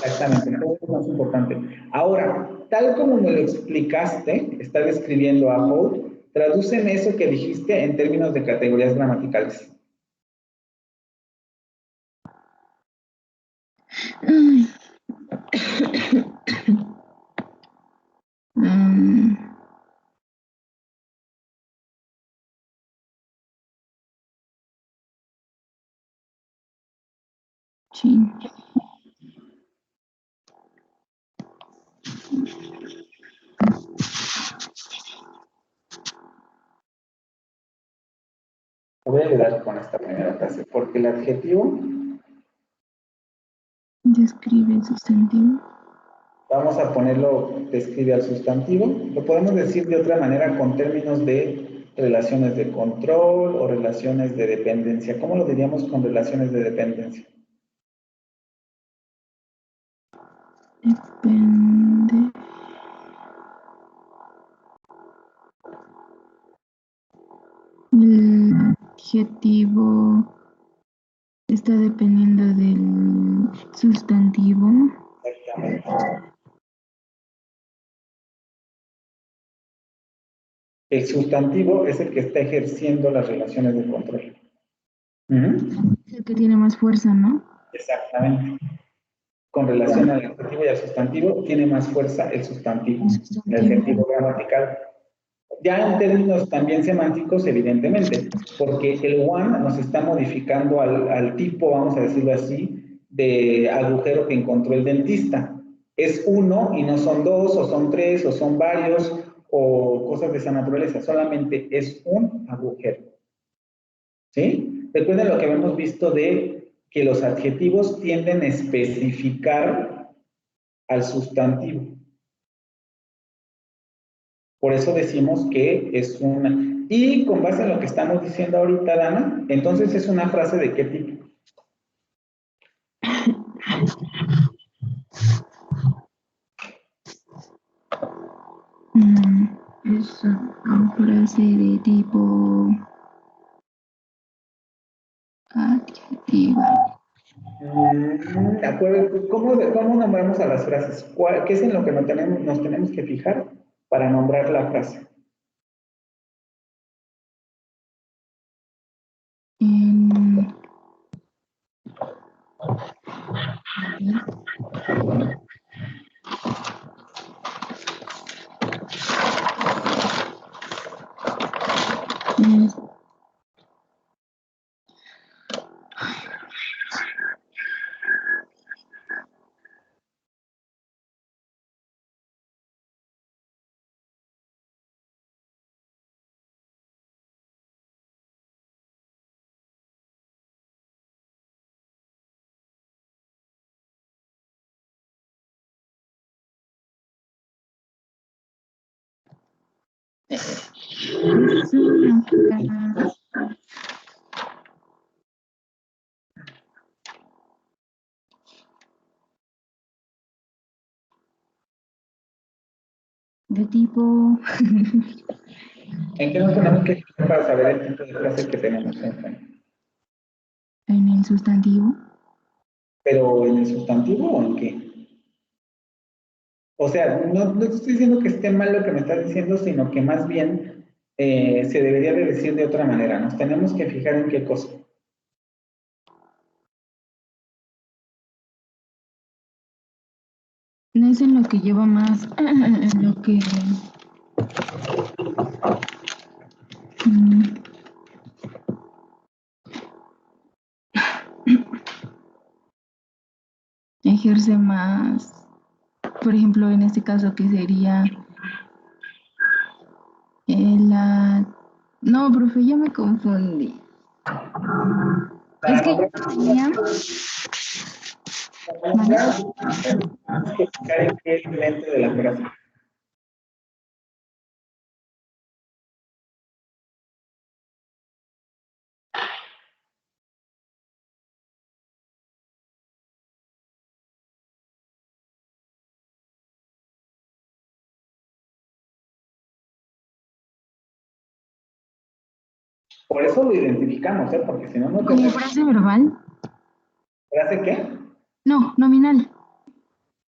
[SPEAKER 1] Exactamente, whole es más importante. Ahora, tal como me lo explicaste, está describiendo a whole, tradúceme eso que dijiste en términos de categorías gramaticales.
[SPEAKER 5] Ay. Chin.
[SPEAKER 1] Te voy a ayudar con esta primera frase, porque el adjetivo,
[SPEAKER 5] Describe el sustantivo.
[SPEAKER 1] vamos a ponerlo, describe al sustantivo, lo podemos decir de otra manera con términos de relaciones de control o relaciones de dependencia. ¿Cómo lo diríamos con relaciones de dependencia?
[SPEAKER 5] Depende. El adjetivo está dependiendo del sustantivo.
[SPEAKER 1] Exactamente. El sustantivo es el que está ejerciendo las relaciones de control.
[SPEAKER 5] Es el que tiene más fuerza, ¿no?
[SPEAKER 1] Exactamente. Con relación al adjetivo y al sustantivo, tiene más fuerza el sustantivo,
[SPEAKER 5] El
[SPEAKER 1] el
[SPEAKER 5] sustantivo.
[SPEAKER 1] adjetivo gramatical. ya en términos también semánticos, evidentemente, porque el one nos está modificando al tipo, vamos a decirlo así, de agujero que encontró el dentista. Es uno y no son dos, o son tres, o son varios, o cosas de esa naturaleza. Solamente es un agujero. ¿Sí? Recuerden lo que habíamos visto de que los adjetivos tienden a especificar al sustantivo. Por eso decimos que es una. Y con base en lo que estamos diciendo ahorita, Dana, entonces es una frase de qué tipo.
[SPEAKER 5] Es una frase de tipo adjetiva.
[SPEAKER 1] ¿Cómo nombramos a las frases? ¿Qué es en lo que nos tenemos que fijar para nombrar la frase?
[SPEAKER 5] En- en- es una frase de tipo
[SPEAKER 1] ¿En qué nos tenemos que fijar para saber el tipo de frase que tenemos enfrente?
[SPEAKER 5] en el sustantivo.
[SPEAKER 1] ¿Pero en el sustantivo o en qué? O sea, no te estoy diciendo que esté mal lo que me estás diciendo, sino que más bien se debería de decir de otra manera. Nos tenemos que fijar en qué cosa.
[SPEAKER 5] No es en lo que lleva más, en lo que mm, ejerce más, por ejemplo, en este caso que sería la... No, profe, ya me confundí.
[SPEAKER 1] Para
[SPEAKER 5] Es que
[SPEAKER 1] nombrar,
[SPEAKER 5] tenía...
[SPEAKER 1] para nombrar, tenemos que fijar en qué elemento de la frase. Por eso lo identificamos, ¿eh? Porque si no, no
[SPEAKER 5] ¿Como
[SPEAKER 1] tenemos.
[SPEAKER 5] frase verbal?
[SPEAKER 1] ¿Frase qué?
[SPEAKER 5] No, nominal.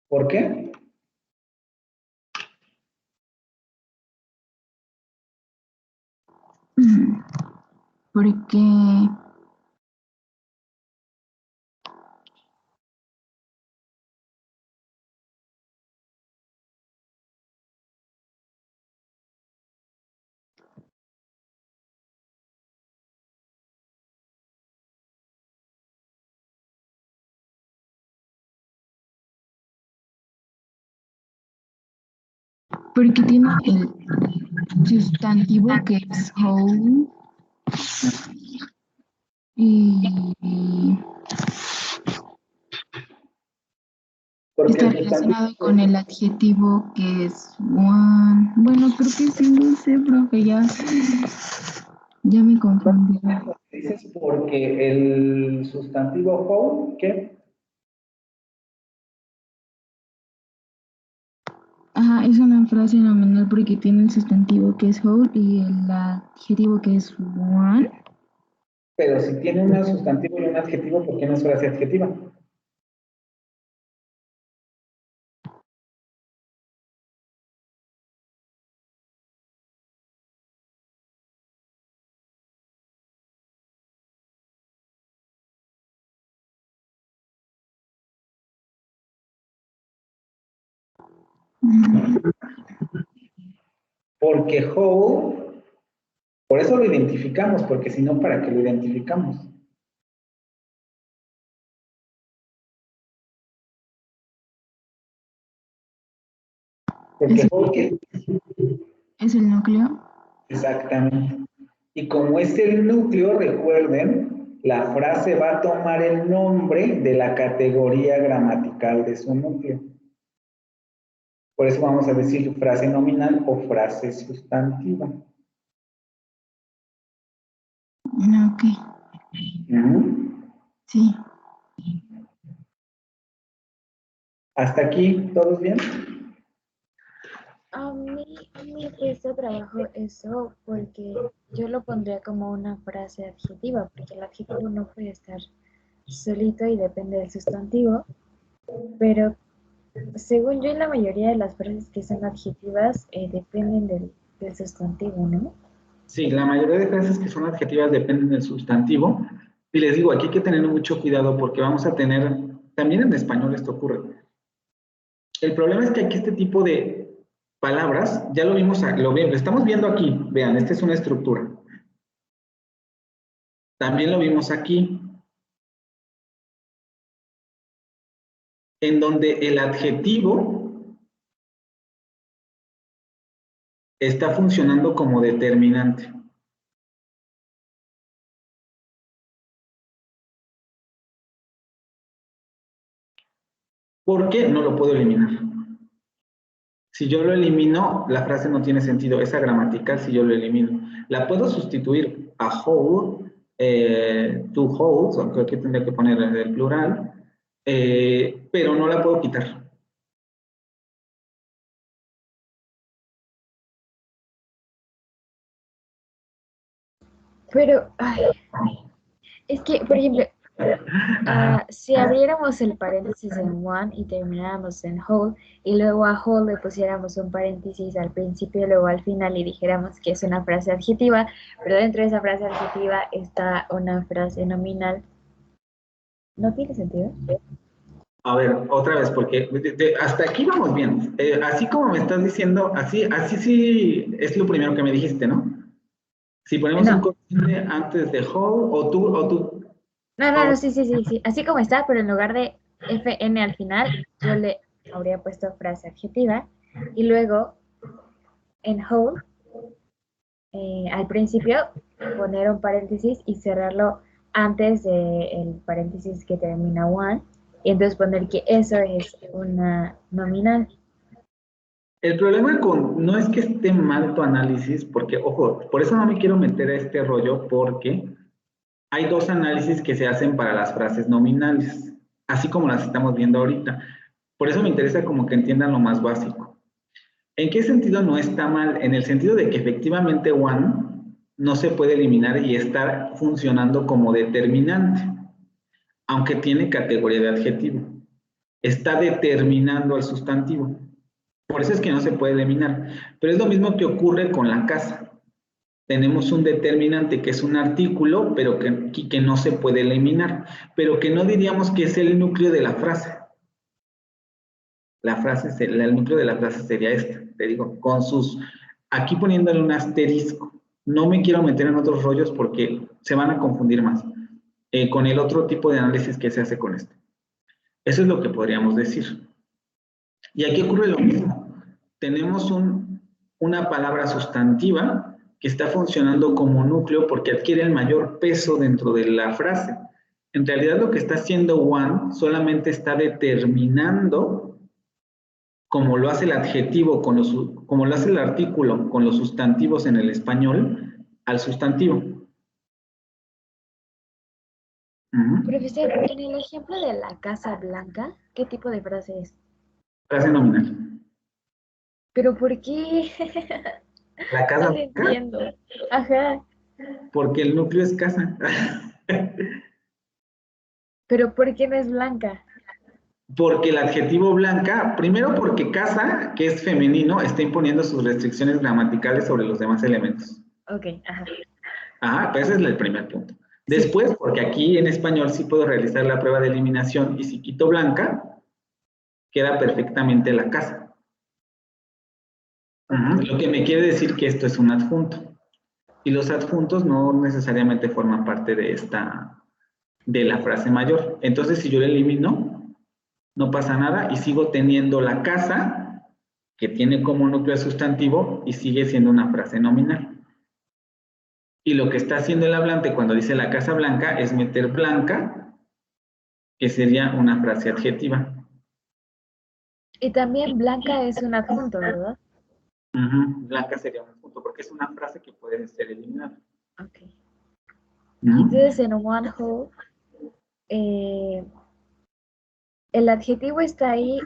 [SPEAKER 1] ¿Por qué?
[SPEAKER 5] Porque porque tiene el sustantivo que es whole y
[SPEAKER 1] Porque
[SPEAKER 5] está
[SPEAKER 1] el sustantivo.
[SPEAKER 5] relacionado con el adjetivo que es one. Bueno, creo que sí, no sé, profe, ya me confundí.
[SPEAKER 1] Dices porque el sustantivo whole, ¿qué?
[SPEAKER 5] Ajá, es una frase nominal porque tiene el sustantivo que es whole y el adjetivo que es one.
[SPEAKER 1] Pero si tiene un sustantivo y un adjetivo, ¿por qué no es frase adjetiva? Porque whole, por eso lo identificamos, porque si no, ¿para qué lo identificamos? Porque whole, ¿qué?
[SPEAKER 5] ¿Es el núcleo?
[SPEAKER 1] Exactamente. Y como es el núcleo, recuerden, la frase va a tomar el nombre de la categoría gramatical de su núcleo. Por eso vamos a decir frase nominal o frase sustantiva.
[SPEAKER 5] Ok, sí.
[SPEAKER 1] ¿Hasta aquí todos bien?
[SPEAKER 2] A mí me cuesta trabajo eso porque yo lo pondría como una frase adjetiva, porque el adjetivo no puede estar solito y depende del sustantivo, pero según yo, en la mayoría de las frases que son adjetivas dependen del sustantivo, ¿no?
[SPEAKER 1] Sí, la mayoría de frases que son adjetivas dependen del sustantivo. Y les digo, aquí hay que tener mucho cuidado porque vamos a tener, también en español esto ocurre. El problema es que aquí este tipo de palabras, ya lo vimos, lo estamos viendo aquí, vean, esta es una estructura. También lo vimos aquí, en donde el adjetivo está funcionando como determinante. ¿Por qué? No lo puedo eliminar. Si yo lo elimino, la frase no tiene sentido, es gramatical si yo lo elimino. La puedo sustituir a whole, to wholes, aunque aquí tendría que poner el plural, pero no la puedo quitar.
[SPEAKER 2] Pero, ay, es que, por ejemplo, si abriéramos el paréntesis en one y termináramos en whole, y luego a whole le pusiéramos un paréntesis al principio y luego al final y dijéramos que es una frase adjetiva, pero dentro de esa frase adjetiva está una frase nominal, ¿no tiene sentido?
[SPEAKER 1] A ver, otra vez, porque hasta aquí vamos bien. Así como me estás diciendo, así sí es lo primero que me dijiste, ¿no? Si ponemos un
[SPEAKER 2] No,
[SPEAKER 1] constante antes de whole, o tú,
[SPEAKER 2] no, sí. Así como está, pero en lugar de FN al final, yo le habría puesto frase adjetiva y luego en whole, al principio, poner un paréntesis y cerrarlo antes del paréntesis que termina one, y entonces poner que eso es una nominal.
[SPEAKER 1] el problema no es que esté mal tu análisis, porque, ojo, por eso no me quiero meter a este rollo, porque hay dos análisis que se hacen para las frases nominales, así como las estamos viendo ahorita. Por eso me interesa como que entiendan lo más básico. ¿En qué sentido no está mal? En el sentido de que efectivamente one no se puede eliminar y está funcionando como determinante, aunque tiene categoría de adjetivo. Está determinando al sustantivo. Por eso es que no se puede eliminar. Pero es lo mismo que ocurre con la casa. Tenemos un determinante que es un artículo, pero que no se puede eliminar, pero que no diríamos que es el núcleo de la frase. El núcleo de la frase sería este, te digo, con sus, aquí poniéndole un asterisco. No me quiero meter en otros rollos porque se van a confundir más con el otro tipo de análisis que se hace con esto. Eso es lo que podríamos decir. Y aquí ocurre lo mismo. Tenemos una palabra sustantiva que está funcionando como núcleo porque adquiere el mayor peso dentro de la frase. En realidad lo que está haciendo one solamente está determinando, como lo hace el adjetivo, como lo hace el artículo con los sustantivos en el español, al sustantivo.
[SPEAKER 2] Profesor, en el ejemplo de la Casa Blanca, ¿qué tipo de frase es?
[SPEAKER 1] Frase nominal.
[SPEAKER 2] ¿Pero por qué?
[SPEAKER 1] La
[SPEAKER 2] No
[SPEAKER 1] casa
[SPEAKER 2] lo
[SPEAKER 1] blanca,
[SPEAKER 2] entiendo. Ajá.
[SPEAKER 1] porque el núcleo es casa.
[SPEAKER 2] ¿Pero por qué no es blanca?
[SPEAKER 1] Porque el adjetivo blanca, primero porque casa, que es femenino, está imponiendo sus restricciones gramaticales sobre los demás elementos.
[SPEAKER 2] Ok, ajá.
[SPEAKER 1] Ajá, pues ese es el primer punto.
[SPEAKER 2] Sí.
[SPEAKER 1] Después, porque aquí en español sí puedo realizar la prueba de eliminación y si quito blanca, queda perfectamente la casa. Lo que me quiere decir que esto es un adjunto. Y los adjuntos no necesariamente forman parte de la frase mayor. Entonces, si yo lo elimino, no pasa nada y sigo teniendo la casa, que tiene como núcleo sustantivo y sigue siendo una frase nominal. Y lo que está haciendo el hablante cuando dice la casa blanca es meter blanca, que sería una frase adjetiva.
[SPEAKER 2] Y también blanca es un adjunto, ¿verdad?
[SPEAKER 1] Blanca sería un adjunto, porque es una frase que puede ser eliminada.
[SPEAKER 2] Ok. Entonces en one whole, el adjetivo está ahí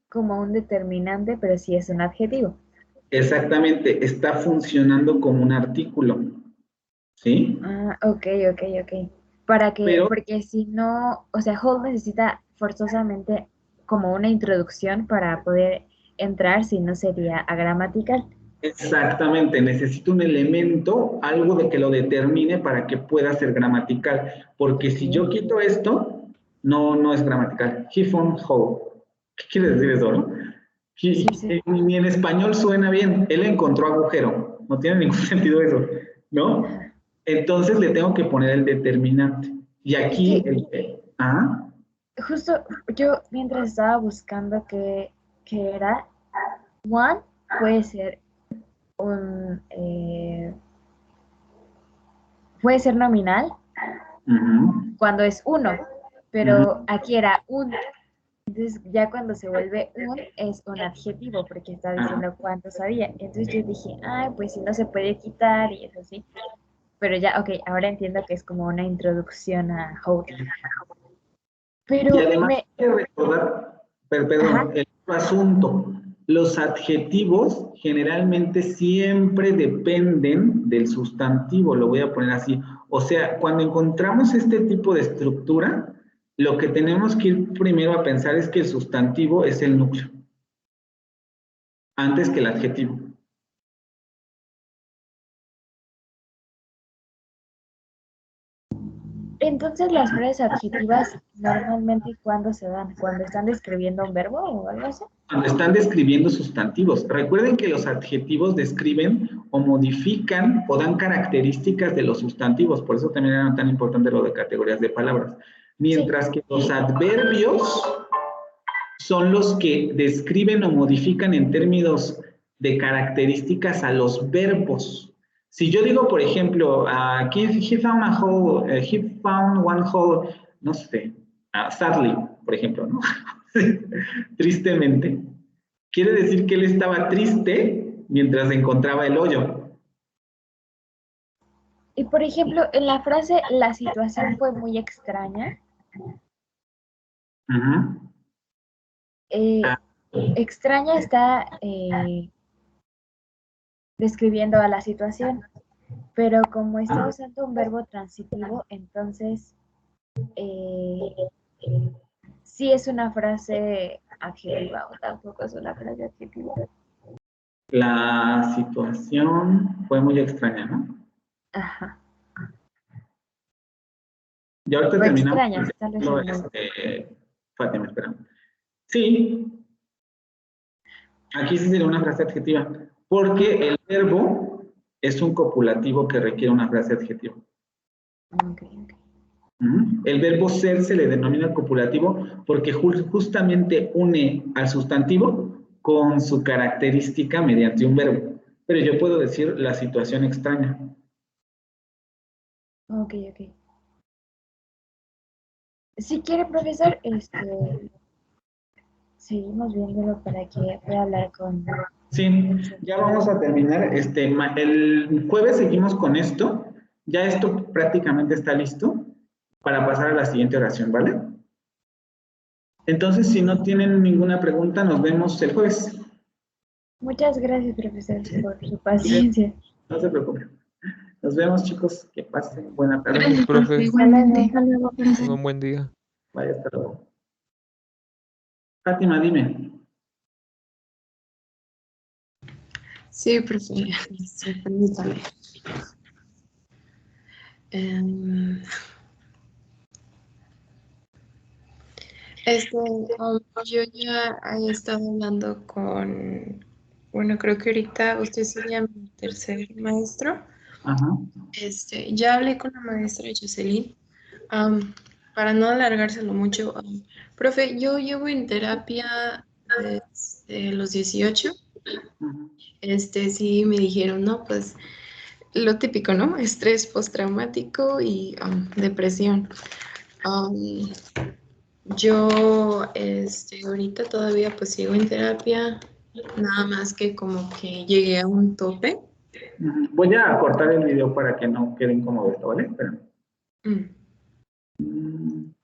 [SPEAKER 2] como un determinante, pero sí es un adjetivo.
[SPEAKER 1] Exactamente, está funcionando como un artículo. ¿Sí?
[SPEAKER 2] Ah, ok. Para que,
[SPEAKER 1] Pero
[SPEAKER 2] porque si no, o sea, whole necesita forzosamente como una introducción para poder entrar, si no sería agramatical.
[SPEAKER 1] exactamente, necesito un elemento, algo de que lo determine para que pueda ser gramatical. Porque si yo quito esto, no es gramatical. He found hole. ¿Qué quiere decir eso, no?
[SPEAKER 2] Sí.
[SPEAKER 1] Ni en español suena bien. Él encontró agujero. No tiene ningún sentido eso, ¿no?
[SPEAKER 2] Ajá.
[SPEAKER 1] Entonces le tengo que poner el determinante. Y aquí,
[SPEAKER 2] Es justo yo mientras estaba buscando qué era, one puede ser un puede ser nominal cuando es uno, pero aquí era un. Entonces ya cuando se vuelve un es un adjetivo porque está diciendo cuántos había. Entonces yo dije, pues si no se puede quitar y es así. Pero ya, ok, ahora entiendo que es como una introducción a whole.
[SPEAKER 1] y
[SPEAKER 2] Pero
[SPEAKER 1] además hay que recordar, perdón, el otro asunto. Los adjetivos generalmente siempre dependen del sustantivo, lo voy a poner así. O sea, cuando encontramos este tipo de estructura, lo que tenemos que ir primero a pensar es que el sustantivo es el núcleo, antes que el adjetivo.
[SPEAKER 2] entonces las frases adjetivas normalmente ¿cuándo se dan? ¿Cuando están describiendo un verbo o algo así?
[SPEAKER 1] Cuando están describiendo sustantivos. Recuerden que los adjetivos describen o modifican o dan características de los sustantivos, por eso también era tan importante lo de categorías de palabras. Mientras que los adverbios son los que describen o modifican en términos de características a los verbos. Si yo digo, por ejemplo, he found a hole, he found one hole, no sé, sadly, por ejemplo, ¿no? Tristemente. Quiere decir que él estaba triste mientras encontraba el hoyo.
[SPEAKER 2] Y por ejemplo, en la frase la situación fue muy extraña. Extraña está describiendo a la situación, pero como está usando un verbo transitivo, entonces sí es una frase adjetiva o tampoco es una frase adjetiva.
[SPEAKER 1] La situación fue muy extraña, ¿no?
[SPEAKER 2] Ajá.
[SPEAKER 1] Y ahorita
[SPEAKER 2] O
[SPEAKER 1] terminamos.
[SPEAKER 2] extrañas, tal vez es
[SPEAKER 1] Fátima, espera. Sí, aquí sí sería una frase adjetiva, porque el verbo es un copulativo que requiere una frase adjetiva.
[SPEAKER 2] Okay.
[SPEAKER 1] El verbo ser se le denomina copulativo porque justamente une al sustantivo con su característica mediante un verbo. Pero yo puedo decir la situación extraña.
[SPEAKER 2] Ok. Si quiere, profesor, seguimos viéndolo para que pueda hablar con...
[SPEAKER 1] Sí, ya vamos a terminar. El jueves seguimos con esto. Ya esto prácticamente está listo para pasar a la siguiente oración, ¿vale? Entonces, si no tienen ninguna pregunta, nos vemos el jueves.
[SPEAKER 2] Muchas gracias, profesor, por su paciencia.
[SPEAKER 1] No se preocupen. Nos vemos, chicos. Que pasen buena tarde.
[SPEAKER 4] Gracias, profe.
[SPEAKER 5] Igualmente.
[SPEAKER 4] Tenga un buen día.
[SPEAKER 1] Vaya, hasta luego. Fátima, dime.
[SPEAKER 7] Sí, profe. Sí, permítame. Yo ya he estado hablando con Bueno, creo que ahorita usted sería mi tercer maestro.
[SPEAKER 1] Ajá.
[SPEAKER 7] Ya hablé con la maestra Jocelyn. Para no alargárselo mucho, profe, yo llevo en terapia desde los 18.
[SPEAKER 1] Ujú.
[SPEAKER 7] Sí me dijeron, no, pues lo típico, ¿no? Estrés postraumático y depresión. Um, yo, ahorita todavía pues sigo en terapia, nada más que como que llegué a un tope.
[SPEAKER 1] Ujú. Voy a cortar el video para que no quede incómodo esto, ¿vale? Espérame.
[SPEAKER 7] Mm.
[SPEAKER 1] Mm.